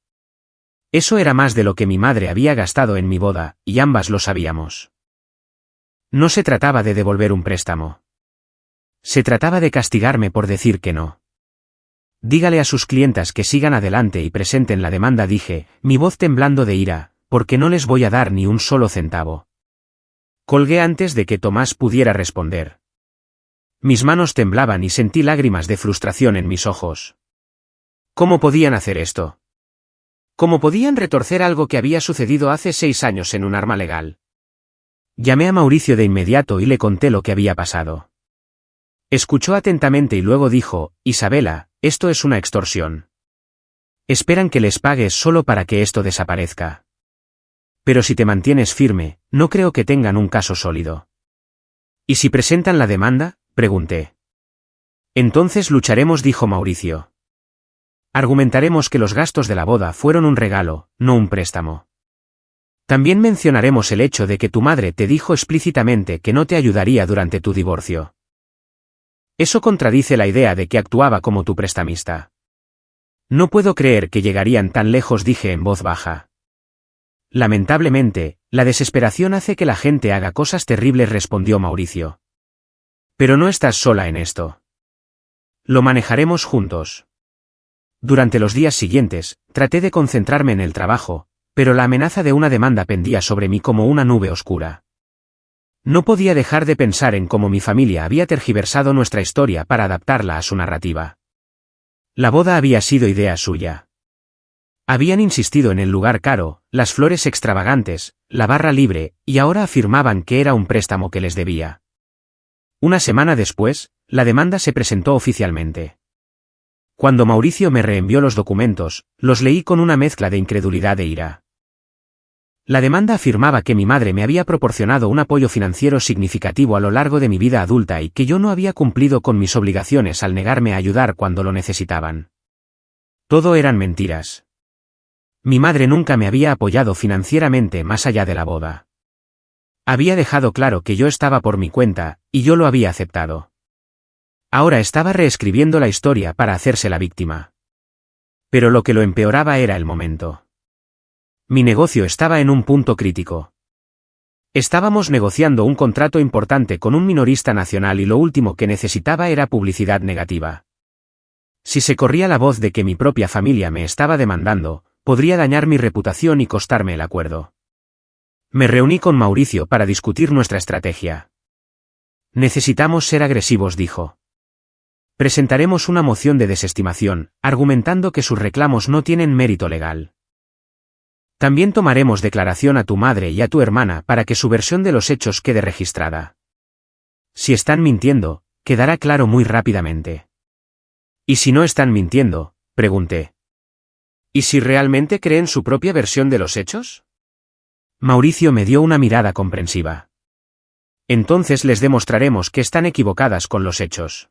Eso era más de lo que mi madre había gastado en mi boda, y ambas lo sabíamos. No se trataba de devolver un préstamo. Se trataba de castigarme por decir que no. Dígale a sus clientas que sigan adelante y presenten la demanda, dije, mi voz temblando de ira, porque no les voy a dar ni un solo centavo. Colgué antes de que Tomás pudiera responder. Mis manos temblaban y sentí lágrimas de frustración en mis ojos. ¿Cómo podían hacer esto? ¿Cómo podían retorcer algo que había sucedido hace 6 años en un arma legal? Llamé a Mauricio de inmediato y le conté lo que había pasado. Escuchó atentamente y luego dijo, Isabela, esto es una extorsión. Esperan que les pagues solo para que esto desaparezca. Pero si te mantienes firme, no creo que tengan un caso sólido. ¿Y si presentan la demanda?, pregunté. Entonces lucharemos, dijo Mauricio. Argumentaremos que los gastos de la boda fueron un regalo, no un préstamo. También mencionaremos el hecho de que tu madre te dijo explícitamente que no te ayudaría durante tu divorcio. Eso contradice la idea de que actuaba como tu prestamista. No puedo creer que llegarían tan lejos, dije en voz baja. Lamentablemente, la desesperación hace que la gente haga cosas terribles, respondió Mauricio. Pero no estás sola en esto. Lo manejaremos juntos. Durante los días siguientes, traté de concentrarme en el trabajo, pero la amenaza de una demanda pendía sobre mí como una nube oscura. No podía dejar de pensar en cómo mi familia había tergiversado nuestra historia para adaptarla a su narrativa. La boda había sido idea suya. Habían insistido en el lugar caro, las flores extravagantes, la barra libre, y ahora afirmaban que era un préstamo que les debía. Una semana después, la demanda se presentó oficialmente. Cuando Mauricio me reenvió los documentos, los leí con una mezcla de incredulidad e ira. La demanda afirmaba que mi madre me había proporcionado un apoyo financiero significativo a lo largo de mi vida adulta y que yo no había cumplido con mis obligaciones al negarme a ayudar cuando lo necesitaban. Todo eran mentiras. Mi madre nunca me había apoyado financieramente más allá de la boda. Había dejado claro que yo estaba por mi cuenta, y yo lo había aceptado. Ahora estaba reescribiendo la historia para hacerse la víctima. Pero lo que lo empeoraba era el momento. Mi negocio estaba en un punto crítico. Estábamos negociando un contrato importante con un minorista nacional y lo último que necesitaba era publicidad negativa. Si se corría la voz de que mi propia familia me estaba demandando, podría dañar mi reputación y costarme el acuerdo. Me reuní con Mauricio para discutir nuestra estrategia. Necesitamos ser agresivos, dijo. Presentaremos una moción de desestimación, argumentando que sus reclamos no tienen mérito legal. También tomaremos declaración a tu madre y a tu hermana para que su versión de los hechos quede registrada. Si están mintiendo, quedará claro muy rápidamente. ¿Y si no están mintiendo?, pregunté. ¿Y si realmente creen su propia versión de los hechos? Mauricio me dio una mirada comprensiva. Entonces les demostraremos que están equivocadas con los hechos.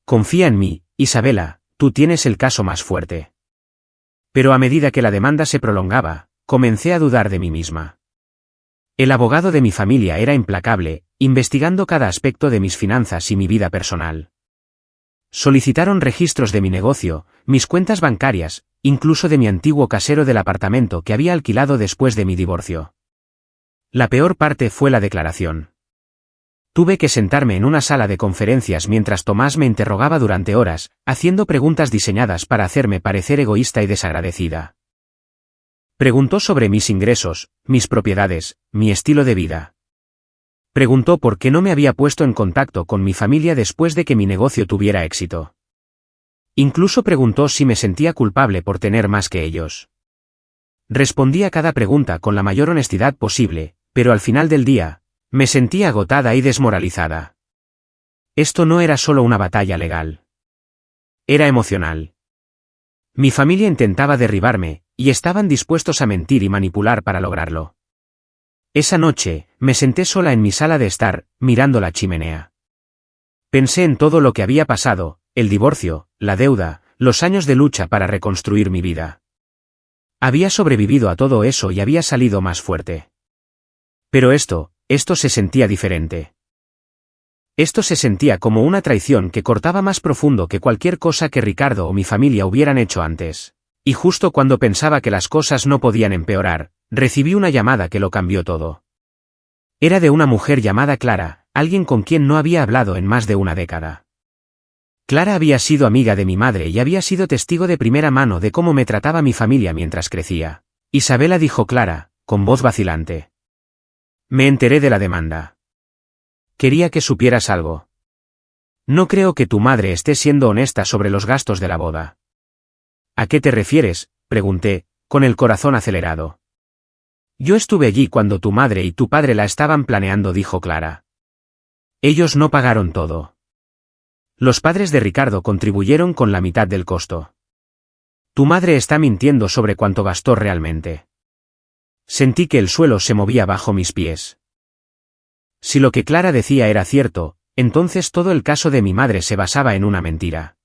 Confía en mí, Isabela, tú tienes el caso más fuerte. Pero a medida que la demanda se prolongaba, comencé a dudar de mí misma. El abogado de mi familia era implacable, investigando cada aspecto de mis finanzas y mi vida personal. Solicitaron registros de mi negocio, mis cuentas bancarias, incluso de mi antiguo casero del apartamento que había alquilado después de mi divorcio. La peor parte fue la declaración. Tuve que sentarme en una sala de conferencias mientras Tomás me interrogaba durante horas, haciendo preguntas diseñadas para hacerme parecer egoísta y desagradecida. Preguntó sobre mis ingresos, mis propiedades, mi estilo de vida. Preguntó por qué no me había puesto en contacto con mi familia después de que mi negocio tuviera éxito. Incluso preguntó si me sentía culpable por tener más que ellos. Respondí a cada pregunta con la mayor honestidad posible, pero al final del día, me sentí agotada y desmoralizada. Esto no era solo una batalla legal. Era emocional. Mi familia intentaba derribarme, y estaban dispuestos a mentir y manipular para lograrlo. Esa noche, me senté sola en mi sala de estar, mirando la chimenea. Pensé en todo lo que había pasado, el divorcio, la deuda, los años de lucha para reconstruir mi vida. Había sobrevivido a todo eso y había salido más fuerte. Pero esto se sentía diferente. Esto se sentía como una traición que cortaba más profundo que cualquier cosa que Ricardo o mi familia hubieran hecho antes. Y justo cuando pensaba que las cosas no podían empeorar, recibí una llamada que lo cambió todo. Era de una mujer llamada Clara, alguien con quien no había hablado en más de una década. Clara había sido amiga de mi madre y había sido testigo de primera mano de cómo me trataba mi familia mientras crecía. Isabela, dijo Clara, con voz vacilante. Me enteré de la demanda. Quería que supieras algo. No creo que tu madre esté siendo honesta sobre los gastos de la boda. ¿A qué te refieres?, pregunté, con el corazón acelerado. Yo estuve allí cuando tu madre y tu padre la estaban planeando, dijo Clara. Ellos no pagaron todo. Los padres de Ricardo contribuyeron con la mitad del costo. Tu madre está mintiendo sobre cuánto gastó realmente. Sentí que el suelo se movía bajo mis pies. Si lo que Clara decía era cierto, entonces todo el caso de mi madre se basaba en una mentira.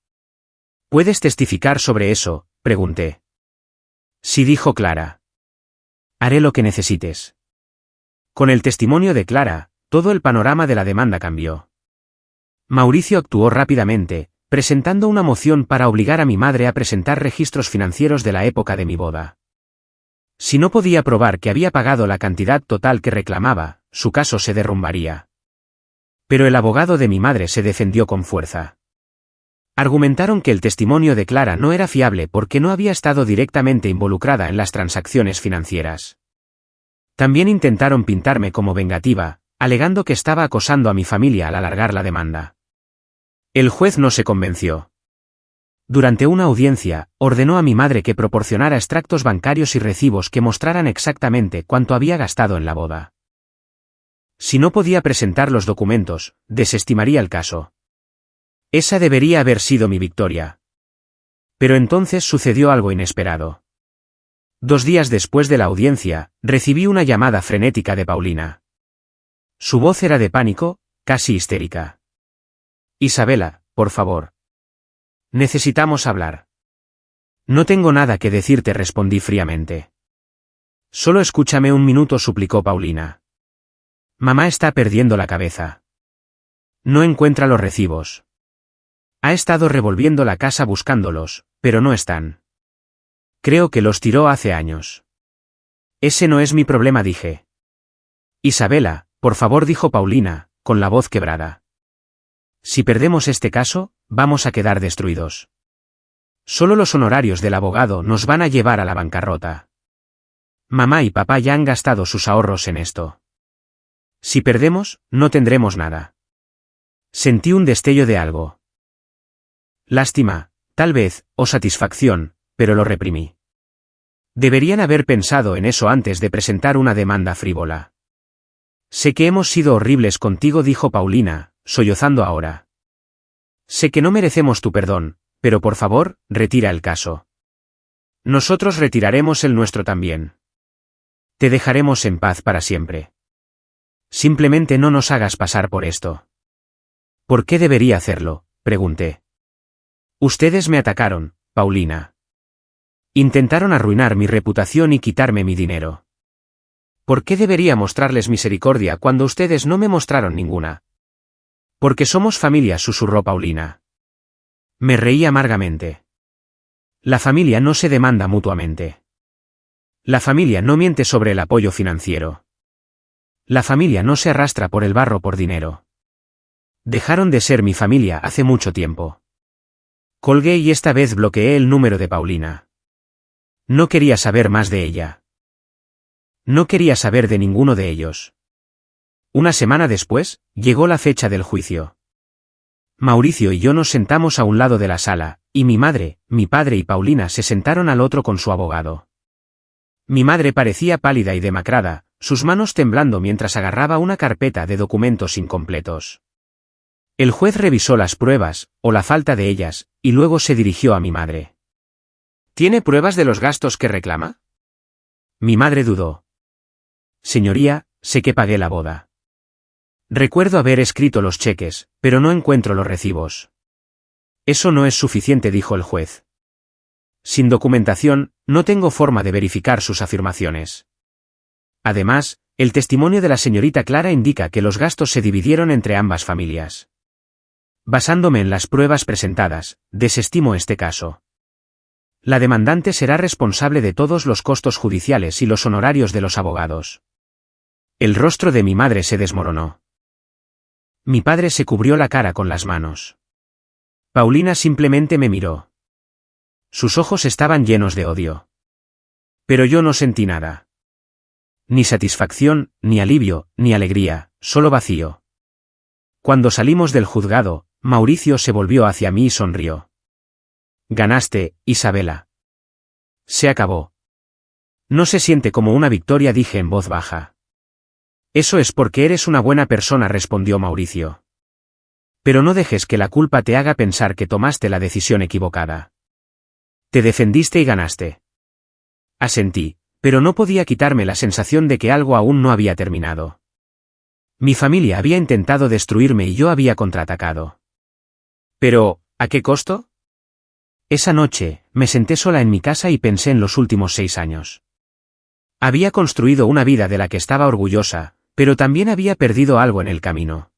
¿Puedes testificar sobre eso?, pregunté. Sí, dijo Clara. Haré lo que necesites. Con el testimonio de Clara, todo el panorama de la demanda cambió. Mauricio actuó rápidamente, presentando una moción para obligar a mi madre a presentar registros financieros de la época de mi boda. Si no podía probar que había pagado la cantidad total que reclamaba, su caso se derrumbaría. Pero el abogado de mi madre se defendió con fuerza. Argumentaron que el testimonio de Clara no era fiable porque no había estado directamente involucrada en las transacciones financieras. También intentaron pintarme como vengativa, alegando que estaba acosando a mi familia al alargar la demanda. El juez no se convenció. Durante una audiencia, ordenó a mi madre que proporcionara extractos bancarios y recibos que mostraran exactamente cuánto había gastado en la boda. Si no podía presentar los documentos, desestimaría el caso. Esa debería haber sido mi victoria. Pero entonces sucedió algo inesperado. 2 días después de la audiencia, recibí una llamada frenética de Paulina. Su voz era de pánico, casi histérica. Isabela, por favor. Necesitamos hablar. No tengo nada que decirte, respondí fríamente. Solo escúchame un minuto, suplicó Paulina. Mamá está perdiendo la cabeza. No encuentra los recibos. Ha estado revolviendo la casa buscándolos, pero no están. Creo que los tiró hace años. Ese no es mi problema, dije. Isabela, por favor, dijo Paulina, con la voz quebrada. Si perdemos este caso, vamos a quedar destruidos. Solo los honorarios del abogado nos van a llevar a la bancarrota. Mamá y papá ya han gastado sus ahorros en esto. Si perdemos, no tendremos nada. Sentí un destello de algo. Lástima, tal vez, o satisfacción, pero lo reprimí. Deberían haber pensado en eso antes de presentar una demanda frívola. Sé que hemos sido horribles contigo, dijo Paulina, sollozando ahora. Sé que no merecemos tu perdón, pero por favor, retira el caso. Nosotros retiraremos el nuestro también. Te dejaremos en paz para siempre. Simplemente no nos hagas pasar por esto. ¿Por qué debería hacerlo?, pregunté. Ustedes me atacaron, Paulina. Intentaron arruinar mi reputación y quitarme mi dinero. ¿Por qué debería mostrarles misericordia cuando ustedes no me mostraron ninguna? Porque somos familia, susurró Paulina. Me reí amargamente. La familia no se demanda mutuamente. La familia no miente sobre el apoyo financiero. La familia no se arrastra por el barro por dinero. Dejaron de ser mi familia hace mucho tiempo. Colgué y esta vez bloqueé el número de Paulina. No quería saber más de ella. No quería saber de ninguno de ellos. Una semana después, llegó la fecha del juicio. Mauricio y yo nos sentamos a un lado de la sala, y mi madre, mi padre y Paulina se sentaron al otro con su abogado. Mi madre parecía pálida y demacrada, sus manos temblando mientras agarraba una carpeta de documentos incompletos. El juez revisó las pruebas, o la falta de ellas, y luego se dirigió a mi madre. ¿Tiene pruebas de los gastos que reclama? Mi madre dudó. Señoría, sé que pagué la boda. Recuerdo haber escrito los cheques, pero no encuentro los recibos. Eso no es suficiente, dijo el juez. Sin documentación, no tengo forma de verificar sus afirmaciones. Además, el testimonio de la señorita Clara indica que los gastos se dividieron entre ambas familias. Basándome en las pruebas presentadas, desestimo este caso. La demandante será responsable de todos los costos judiciales y los honorarios de los abogados. El rostro de mi madre se desmoronó. Mi padre se cubrió la cara con las manos. Paulina simplemente me miró. Sus ojos estaban llenos de odio. Pero yo no sentí nada. Ni satisfacción, ni alivio, ni alegría, solo vacío. Cuando salimos del juzgado, Mauricio se volvió hacia mí y sonrió. Ganaste, Isabela. Se acabó. No se siente como una victoria, dije en voz baja. Eso es porque eres una buena persona, respondió Mauricio. Pero no dejes que la culpa te haga pensar que tomaste la decisión equivocada. Te defendiste y ganaste. Asentí, pero no podía quitarme la sensación de que algo aún no había terminado. Mi familia había intentado destruirme y yo había contraatacado. Pero, ¿a qué costo? Esa noche, me senté sola en mi casa y pensé en los últimos 6 años. Había construido una vida de la que estaba orgullosa, pero también había perdido algo en el camino.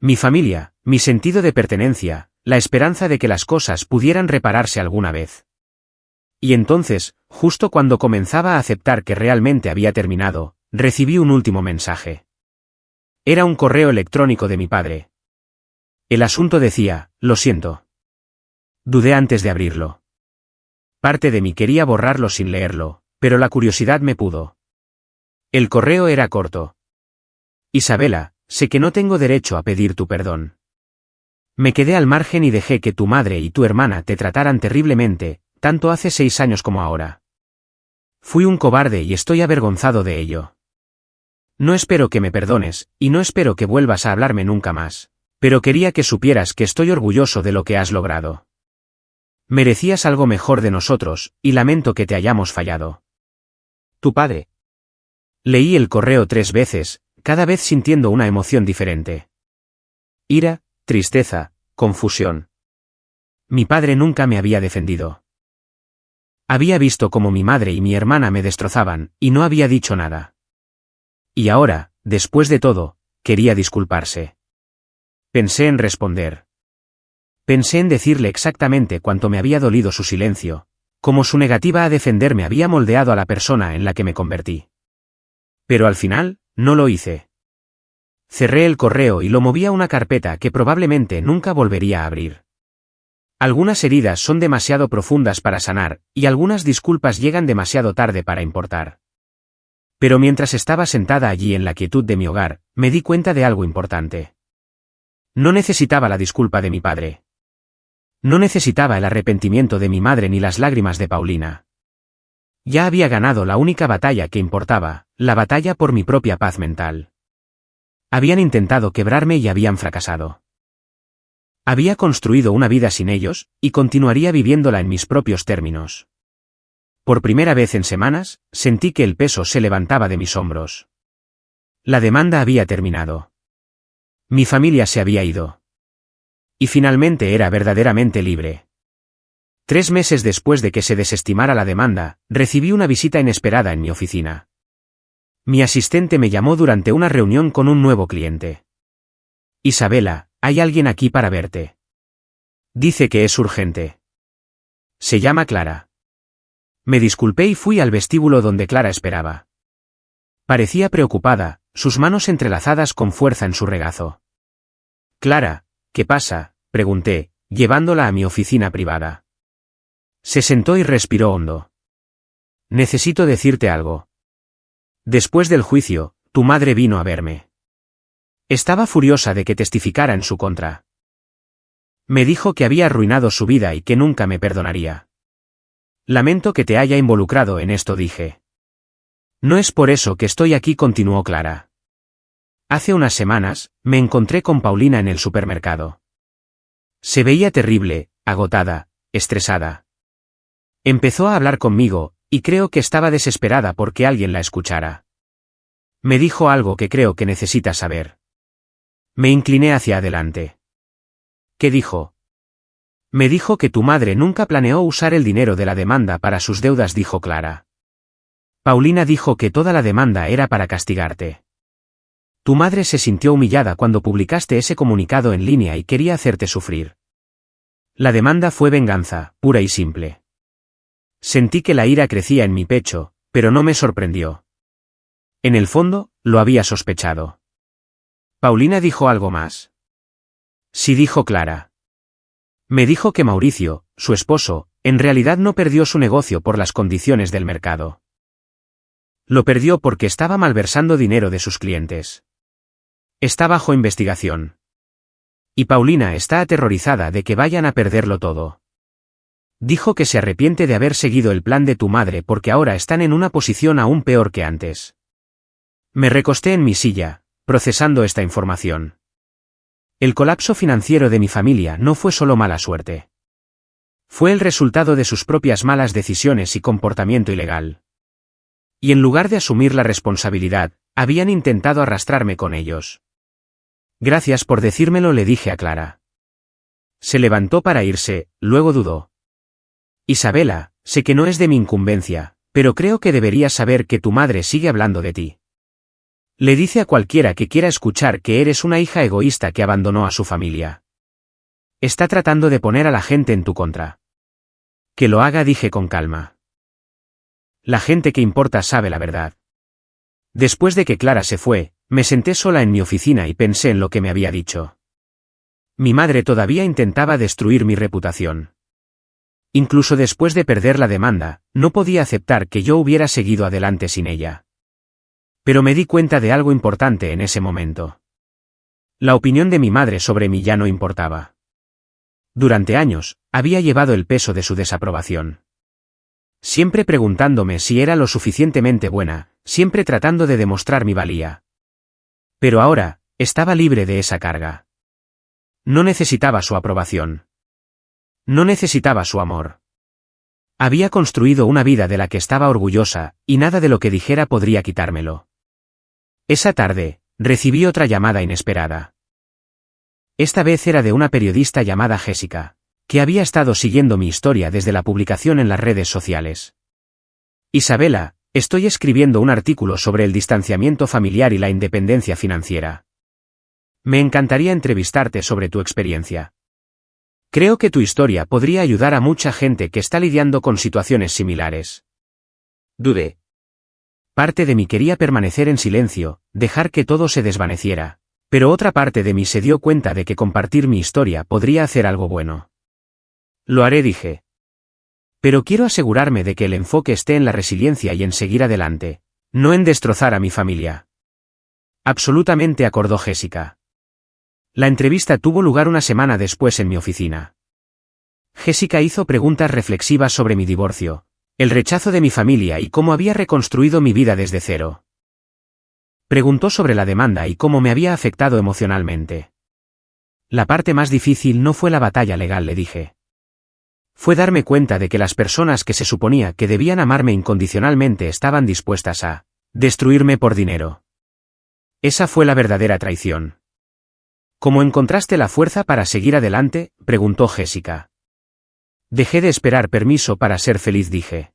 Mi familia, mi sentido de pertenencia, la esperanza de que las cosas pudieran repararse alguna vez. Y entonces, justo cuando comenzaba a aceptar que realmente había terminado, recibí un último mensaje. Era un correo electrónico de mi padre. El asunto decía: lo siento. Dudé antes de abrirlo. Parte de mí quería borrarlo sin leerlo, pero la curiosidad me pudo. El correo era corto. Isabela, sé que no tengo derecho a pedir tu perdón. Me quedé al margen y dejé que tu madre y tu hermana te trataran terriblemente, tanto hace 6 años como ahora. Fui un cobarde y estoy avergonzado de ello. No espero que me perdones, y no espero que vuelvas a hablarme nunca más, pero quería que supieras que estoy orgulloso de lo que has logrado. Merecías algo mejor de nosotros, y lamento que te hayamos fallado. Tu padre. Leí el correo 3 veces, cada vez sintiendo una emoción diferente. Ira, tristeza, confusión. Mi padre nunca me había defendido. Había visto cómo mi madre y mi hermana me destrozaban, y no había dicho nada. Y ahora, después de todo, quería disculparse. Pensé en responder. Pensé en decirle exactamente cuánto me había dolido su silencio, cómo su negativa a defenderme había moldeado a la persona en la que me convertí. Pero al final, no lo hice. Cerré el correo y lo moví a una carpeta que probablemente nunca volvería a abrir. Algunas heridas son demasiado profundas para sanar, y algunas disculpas llegan demasiado tarde para importar. Pero mientras estaba sentada allí en la quietud de mi hogar, me di cuenta de algo importante. No necesitaba la disculpa de mi padre. No necesitaba el arrepentimiento de mi madre ni las lágrimas de Paulina. Ya había ganado la única batalla que importaba, la batalla por mi propia paz mental. Habían intentado quebrarme y habían fracasado. Había construido una vida sin ellos, y continuaría viviéndola en mis propios términos. Por primera vez en semanas, sentí que el peso se levantaba de mis hombros. La demanda había terminado. Mi familia se había ido. Y finalmente era verdaderamente libre. 3 meses después de que se desestimara la demanda, recibí una visita inesperada en mi oficina. Mi asistente me llamó durante una reunión con un nuevo cliente. Isabela, hay alguien aquí para verte. Dice que es urgente. Se llama Clara. Me disculpé y fui al vestíbulo donde Clara esperaba. Parecía preocupada, sus manos entrelazadas con fuerza en su regazo. Clara, ¿qué pasa?, pregunté, llevándola a mi oficina privada. Se sentó y respiró hondo. Necesito decirte algo. Después del juicio, tu madre vino a verme. Estaba furiosa de que testificara en su contra. Me dijo que había arruinado su vida y que nunca me perdonaría. Lamento que te haya involucrado en esto, dije. No es por eso que estoy aquí, continuó Clara. Hace unas semanas, me encontré con Paulina en el supermercado. Se veía terrible, agotada, estresada. Empezó a hablar conmigo, y creo que estaba desesperada porque alguien la escuchara. Me dijo algo que creo que necesitas saber. Me incliné hacia adelante. ¿Qué dijo? Me dijo que tu madre nunca planeó usar el dinero de la demanda para sus deudas, dijo Clara. Paulina dijo que toda la demanda era para castigarte. Tu madre se sintió humillada cuando publicaste ese comunicado en línea y quería hacerte sufrir. La demanda fue venganza, pura y simple. Sentí que la ira crecía en mi pecho, pero no me sorprendió. En el fondo, lo había sospechado. Paulina dijo algo más. Sí, dijo Clara. Me dijo que Mauricio, su esposo, en realidad no perdió su negocio por las condiciones del mercado. Lo perdió porque estaba malversando dinero de sus clientes. Está bajo investigación. Y Paulina está aterrorizada de que vayan a perderlo todo. Dijo que se arrepiente de haber seguido el plan de tu madre porque ahora están en una posición aún peor que antes. Me recosté en mi silla, procesando esta información. El colapso financiero de mi familia no fue solo mala suerte. Fue el resultado de sus propias malas decisiones y comportamiento ilegal. Y en lugar de asumir la responsabilidad, habían intentado arrastrarme con ellos. Gracias por decírmelo, le dije a Clara. Se levantó para irse, luego dudó. Isabela, sé que no es de mi incumbencia, pero creo que deberías saber que tu madre sigue hablando de ti. Le dice a cualquiera que quiera escuchar que eres una hija egoísta que abandonó a su familia. Está tratando de poner a la gente en tu contra. Que lo haga, dije con calma. La gente que importa sabe la verdad. Después de que Clara se fue, me senté sola en mi oficina y pensé en lo que me había dicho. Mi madre todavía intentaba destruir mi reputación. Incluso después de perder la demanda, no podía aceptar que yo hubiera seguido adelante sin ella. Pero me di cuenta de algo importante en ese momento. La opinión de mi madre sobre mí ya no importaba. Durante años, había llevado el peso de su desaprobación. Siempre preguntándome si era lo suficientemente buena, siempre tratando de demostrar mi valía. Pero ahora, estaba libre de esa carga. No necesitaba su aprobación. No necesitaba su amor. Había construido una vida de la que estaba orgullosa, y nada de lo que dijera podría quitármelo. Esa tarde, recibí otra llamada inesperada. Esta vez era de una periodista llamada Jessica, que había estado siguiendo mi historia desde la publicación en las redes sociales. Isabela, estoy escribiendo un artículo sobre el distanciamiento familiar y la independencia financiera. Me encantaría entrevistarte sobre tu experiencia. Creo que tu historia podría ayudar a mucha gente que está lidiando con situaciones similares. Dudé. Parte de mí quería permanecer en silencio, dejar que todo se desvaneciera, pero otra parte de mí se dio cuenta de que compartir mi historia podría hacer algo bueno. Lo haré, dije. Pero quiero asegurarme de que el enfoque esté en la resiliencia y en seguir adelante, no en destrozar a mi familia. Absolutamente, acordó Jessica. La entrevista tuvo lugar una semana después en mi oficina. Jessica hizo preguntas reflexivas sobre mi divorcio, el rechazo de mi familia y cómo había reconstruido mi vida desde cero. Preguntó sobre la demanda y cómo me había afectado emocionalmente. La parte más difícil no fue la batalla legal, le dije. Fue darme cuenta de que las personas que se suponía que debían amarme incondicionalmente estaban dispuestas a destruirme por dinero. Esa fue la verdadera traición. ¿Cómo encontraste la fuerza para seguir adelante?, preguntó Jessica. Dejé de esperar permiso para ser feliz, dije.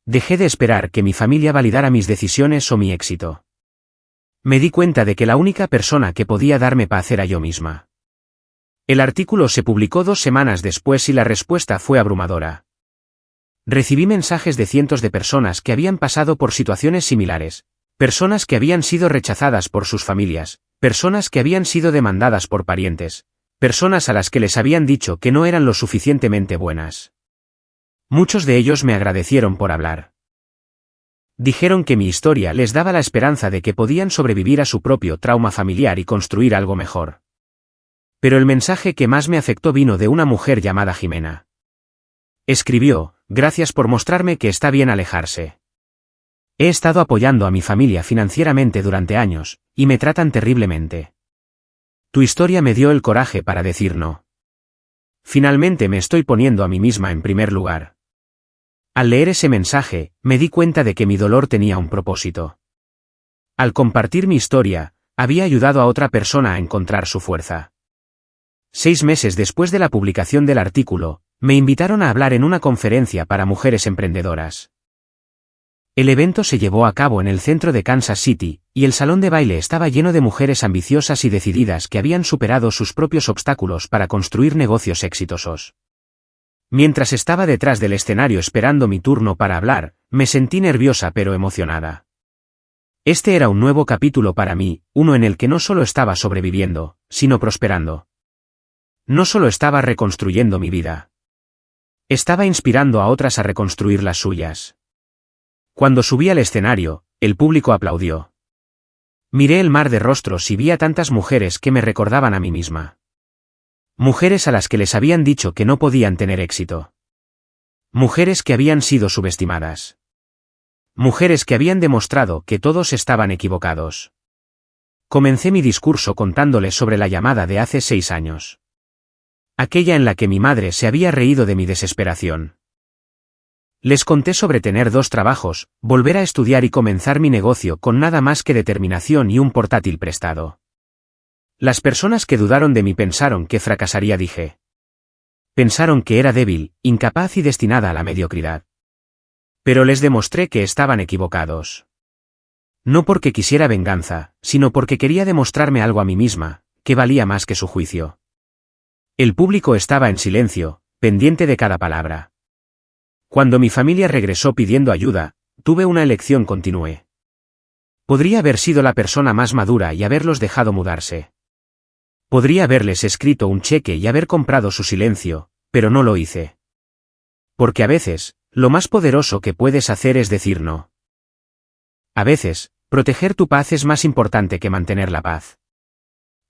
Dejé de esperar que mi familia validara mis decisiones o mi éxito. Me di cuenta de que la única persona que podía darme paz era yo misma. El artículo se publicó 2 semanas después y la respuesta fue abrumadora. Recibí mensajes de cientos de personas que habían pasado por situaciones similares, personas que habían sido rechazadas por sus familias, personas que habían sido demandadas por parientes, personas a las que les habían dicho que no eran lo suficientemente buenas. Muchos de ellos me agradecieron por hablar. Dijeron que mi historia les daba la esperanza de que podían sobrevivir a su propio trauma familiar y construir algo mejor. Pero el mensaje que más me afectó vino de una mujer llamada Jimena. Escribió: gracias por mostrarme que está bien alejarse. He estado apoyando a mi familia financieramente durante años, y me tratan terriblemente. Tu historia me dio el coraje para decir no. Finalmente me estoy poniendo a mí misma en primer lugar. Al leer ese mensaje, me di cuenta de que mi dolor tenía un propósito. Al compartir mi historia, había ayudado a otra persona a encontrar su fuerza. 6 meses después de la publicación del artículo, me invitaron a hablar en una conferencia para mujeres emprendedoras. El evento se llevó a cabo en el centro de Kansas City, y el salón de baile estaba lleno de mujeres ambiciosas y decididas que habían superado sus propios obstáculos para construir negocios exitosos. Mientras estaba detrás del escenario esperando mi turno para hablar, me sentí nerviosa pero emocionada. Este era un nuevo capítulo para mí, uno en el que no solo estaba sobreviviendo, sino prosperando. No solo estaba reconstruyendo mi vida. Estaba inspirando a otras a reconstruir las suyas. Cuando subí al escenario, el público aplaudió. Miré el mar de rostros y vi a tantas mujeres que me recordaban a mí misma. Mujeres a las que les habían dicho que no podían tener éxito. Mujeres que habían sido subestimadas. Mujeres que habían demostrado que todos estaban equivocados. Comencé mi discurso contándoles sobre la llamada de hace 6 años. Aquella en la que mi madre se había reído de mi desesperación. Les conté sobre tener 2 trabajos, volver a estudiar y comenzar mi negocio con nada más que determinación y un portátil prestado. Las personas que dudaron de mí pensaron que fracasaría, dije. Pensaron que era débil, incapaz y destinada a la mediocridad. Pero les demostré que estaban equivocados. No porque quisiera venganza, sino porque quería demostrarme algo a mí misma, que valía más que su juicio. El público estaba en silencio, pendiente de cada palabra. Cuando mi familia regresó pidiendo ayuda, tuve una elección, continué. Podría haber sido la persona más madura y haberlos dejado mudarse. Podría haberles escrito un cheque y haber comprado su silencio, pero no lo hice. Porque a veces, lo más poderoso que puedes hacer es decir no. A veces, proteger tu paz es más importante que mantener la paz.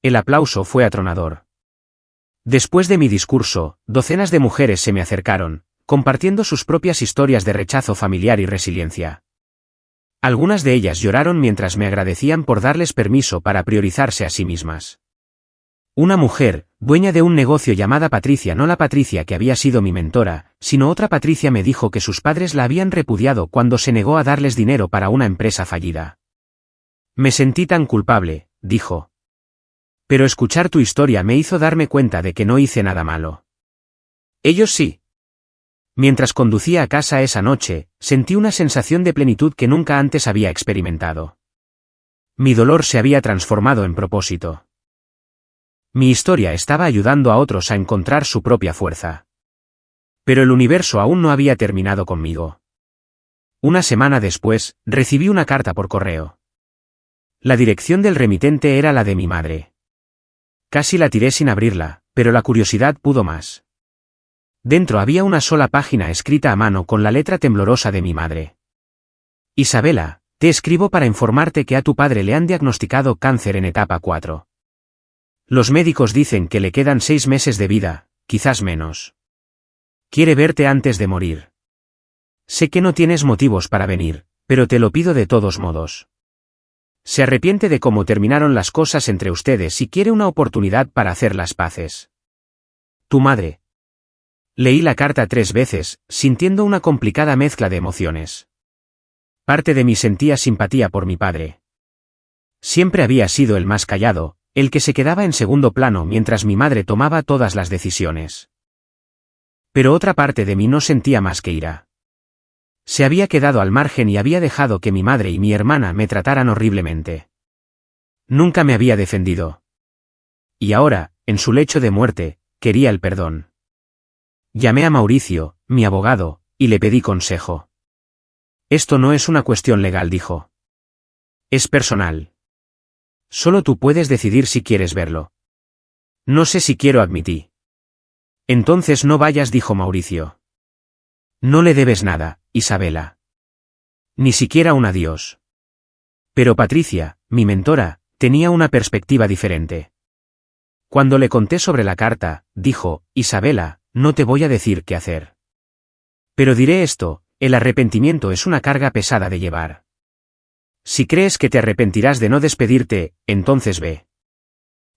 El aplauso fue atronador. Después de mi discurso, docenas de mujeres se me acercaron, compartiendo sus propias historias de rechazo familiar y resiliencia. Algunas de ellas lloraron mientras me agradecían por darles permiso para priorizarse a sí mismas. Una mujer, dueña de un negocio llamada Patricia, no la Patricia que había sido mi mentora, sino otra Patricia, me dijo que sus padres la habían repudiado cuando se negó a darles dinero para una empresa fallida. Me sentí tan culpable, dijo. Pero escuchar tu historia me hizo darme cuenta de que no hice nada malo. Ellos sí. Mientras conducía a casa esa noche, sentí una sensación de plenitud que nunca antes había experimentado. Mi dolor se había transformado en propósito. Mi historia estaba ayudando a otros a encontrar su propia fuerza. Pero el universo aún no había terminado conmigo. Una semana después, recibí una carta por correo. La dirección del remitente era la de mi madre. Casi la tiré sin abrirla, pero la curiosidad pudo más. Dentro había una sola página escrita a mano con la letra temblorosa de mi madre. Isabela, te escribo para informarte que a tu padre le han diagnosticado cáncer en etapa 4. Los médicos dicen que le quedan 6 meses de vida, quizás menos. Quiere verte antes de morir. Sé que no tienes motivos para venir, pero te lo pido de todos modos. Se arrepiente de cómo terminaron las cosas entre ustedes y quiere una oportunidad para hacer las paces. Tu madre. Leí la carta 3 veces, sintiendo una complicada mezcla de emociones. Parte de mí sentía simpatía por mi padre. Siempre había sido el más callado, el que se quedaba en segundo plano mientras mi madre tomaba todas las decisiones. Pero otra parte de mí no sentía más que ira. Se había quedado al margen y había dejado que mi madre y mi hermana me trataran horriblemente. Nunca me había defendido. Y ahora, en su lecho de muerte, quería el perdón. Llamé a Mauricio, mi abogado, y le pedí consejo. Esto no es una cuestión legal, dijo. Es personal. Solo tú puedes decidir si quieres verlo. No sé si quiero, admití. Entonces no vayas, dijo Mauricio. No le debes nada, Isabela. Ni siquiera un adiós. Pero Patricia, mi mentora, tenía una perspectiva diferente. Cuando le conté sobre la carta, dijo, Isabela, no te voy a decir qué hacer. Pero diré esto, el arrepentimiento es una carga pesada de llevar. Si crees que te arrepentirás de no despedirte, entonces ve.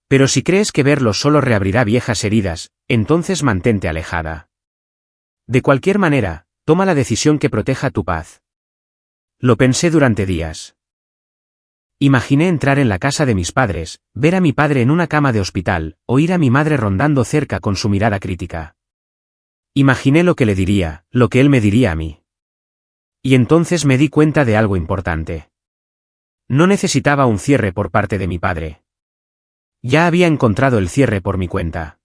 Pero si crees que verlo solo reabrirá viejas heridas, entonces mantente alejada. De cualquier manera, toma la decisión que proteja tu paz. Lo pensé durante días. Imaginé entrar en la casa de mis padres, ver a mi padre en una cama de hospital, oír a mi madre rondando cerca con su mirada crítica. Imaginé lo que le diría, lo que él me diría a mí. Y entonces me di cuenta de algo importante. No necesitaba un cierre por parte de mi padre. Ya había encontrado el cierre por mi cuenta.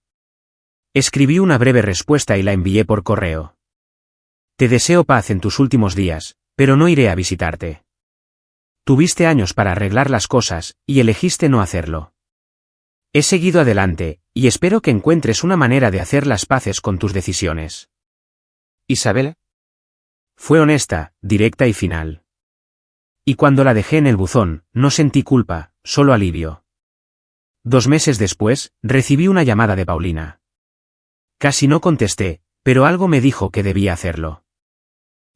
Escribí una breve respuesta y la envié por correo. Te deseo paz en tus últimos días, pero no iré a visitarte. Tuviste años para arreglar las cosas, y elegiste no hacerlo. He seguido adelante, y espero que encuentres una manera de hacer las paces con tus decisiones. Isabela. Fue honesta, directa y final. Y cuando la dejé en el buzón, no sentí culpa, solo alivio. 2 meses después, recibí una llamada de Paulina. Casi no contesté, pero algo me dijo que debía hacerlo.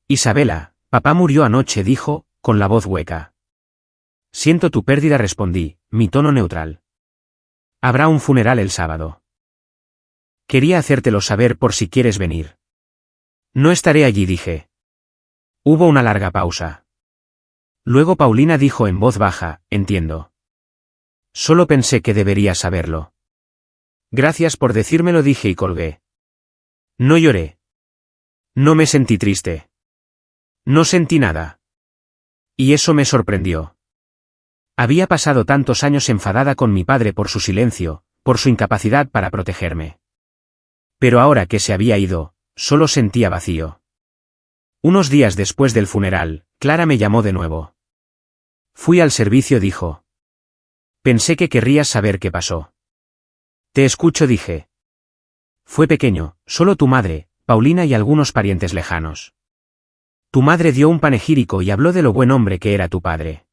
Isabela, papá murió anoche, dijo, con la voz hueca. Siento tu pérdida, respondí, mi tono neutral. Habrá un funeral el sábado. Quería hacértelo saber por si quieres venir. No estaré allí, dije. Hubo una larga pausa. Luego Paulina dijo en voz baja, entiendo. Solo pensé que deberías saberlo. Gracias por decírmelo, dije y colgué. No lloré. No me sentí triste. No sentí nada. Y eso me sorprendió. Había pasado tantos años enfadada con mi padre por su silencio, por su incapacidad para protegerme. Pero ahora que se había ido, solo sentía vacío. Unos días después del funeral, Clara me llamó de nuevo. Fui al servicio, dijo. Pensé que querrías saber qué pasó. Te escucho, dije. Fue pequeño, solo tu madre, Paulina y algunos parientes lejanos. Tu madre dio un panegírico y habló de lo buen hombre que era tu padre.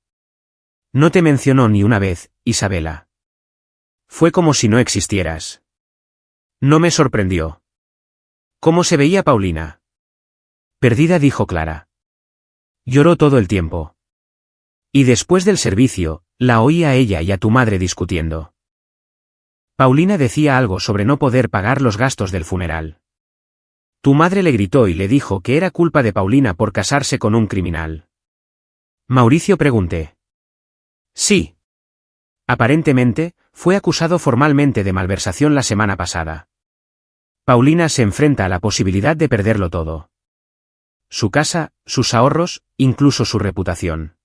No te mencionó ni una vez, Isabela. Fue como si no existieras. No me sorprendió. ¿Cómo se veía Paulina? Perdida, dijo Clara. Lloró todo el tiempo. Y después del servicio, la oí a ella y a tu madre discutiendo. Paulina decía algo sobre no poder pagar los gastos del funeral. Tu madre le gritó y le dijo que era culpa de Paulina por casarse con un criminal. Mauricio, pregunté. Sí. Aparentemente, fue acusado formalmente de malversación la semana pasada. Paulina se enfrenta a la posibilidad de perderlo todo. Su casa, sus ahorros, incluso su reputación.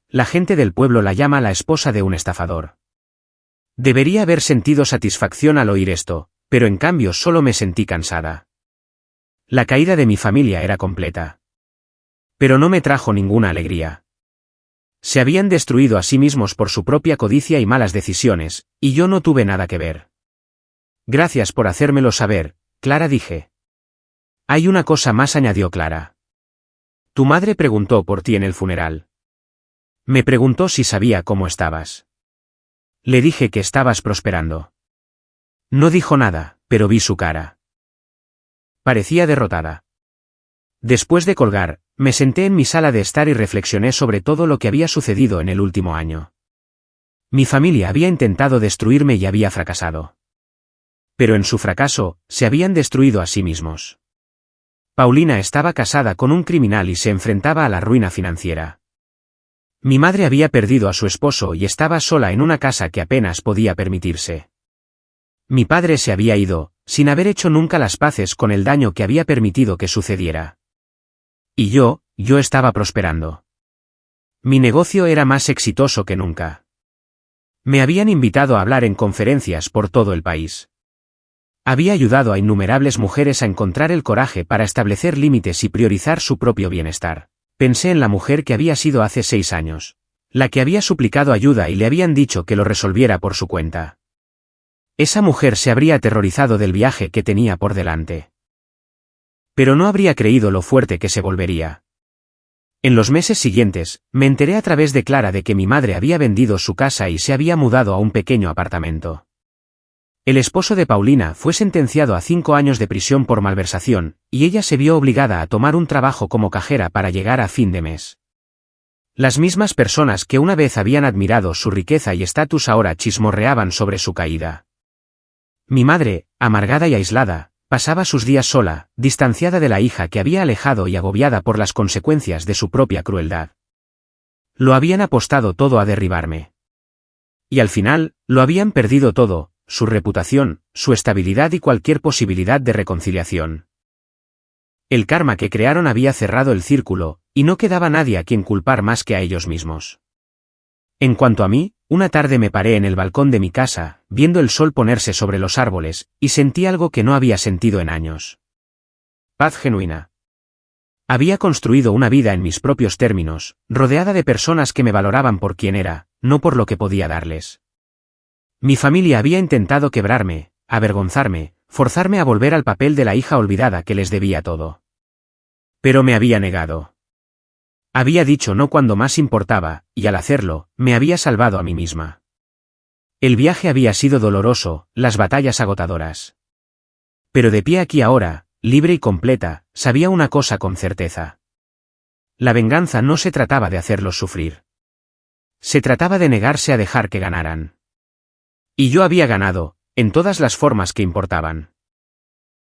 La gente del pueblo la llama la esposa de un estafador. Debería haber sentido satisfacción al oír esto, pero en cambio solo me sentí cansada. La caída de mi familia era completa. Pero no me trajo ninguna alegría. Se habían destruido a sí mismos por su propia codicia y malas decisiones, y yo no tuve nada que ver. Gracias por hacérmelo saber, Clara, dije. Hay una cosa más, añadió Clara. Tu madre preguntó por ti en el funeral. Me preguntó si sabía cómo estabas. Le dije que estabas prosperando. No dijo nada, pero vi su cara. Parecía derrotada. Después de colgar, me senté en mi sala de estar y reflexioné sobre todo lo que había sucedido en el último año. Mi familia había intentado destruirme y había fracasado. Pero en su fracaso, se habían destruido a sí mismos. Paulina estaba casada con un criminal y se enfrentaba a la ruina financiera. Mi madre había perdido a su esposo y estaba sola en una casa que apenas podía permitirse. Mi padre se había ido, sin haber hecho nunca las paces con el daño que había permitido que sucediera. Y yo estaba prosperando. Mi negocio era más exitoso que nunca. Me habían invitado a hablar en conferencias por todo el país. Había ayudado a innumerables mujeres a encontrar el coraje para establecer límites y priorizar su propio bienestar. Pensé en la mujer que había sido hace 6 años. La que había suplicado ayuda y le habían dicho que lo resolviera por su cuenta. Esa mujer se habría aterrorizado del viaje que tenía por delante. Pero no habría creído lo fuerte que se volvería. En los meses siguientes, me enteré a través de Clara de que mi madre había vendido su casa y se había mudado a un pequeño apartamento. El esposo de Paulina fue sentenciado a 5 años de prisión por malversación, y ella se vio obligada a tomar un trabajo como cajera para llegar a fin de mes. Las mismas personas que una vez habían admirado su riqueza y estatus ahora chismorreaban sobre su caída. Mi madre, amargada y aislada, pasaba sus días sola, distanciada de la hija que había alejado y agobiada por las consecuencias de su propia crueldad. Lo habían apostado todo a derribarme. Y al final, lo habían perdido todo, su reputación, su estabilidad y cualquier posibilidad de reconciliación. El karma que crearon había cerrado el círculo, y no quedaba nadie a quien culpar más que a ellos mismos. En cuanto a mí, una tarde me paré en el balcón de mi casa, viendo el sol ponerse sobre los árboles, y sentí algo que no había sentido en años. Paz genuina. Había construido una vida en mis propios términos, rodeada de personas que me valoraban por quien era, no por lo que podía darles. Mi familia había intentado quebrarme, avergonzarme, forzarme a volver al papel de la hija olvidada que les debía todo. Pero me había negado. Había dicho no cuando más importaba, y al hacerlo, me había salvado a mí misma. El viaje había sido doloroso, las batallas agotadoras. Pero de pie aquí ahora, libre y completa, sabía una cosa con certeza. La venganza no se trataba de hacerlos sufrir. Se trataba de negarse a dejar que ganaran. Y yo había ganado, en todas las formas que importaban.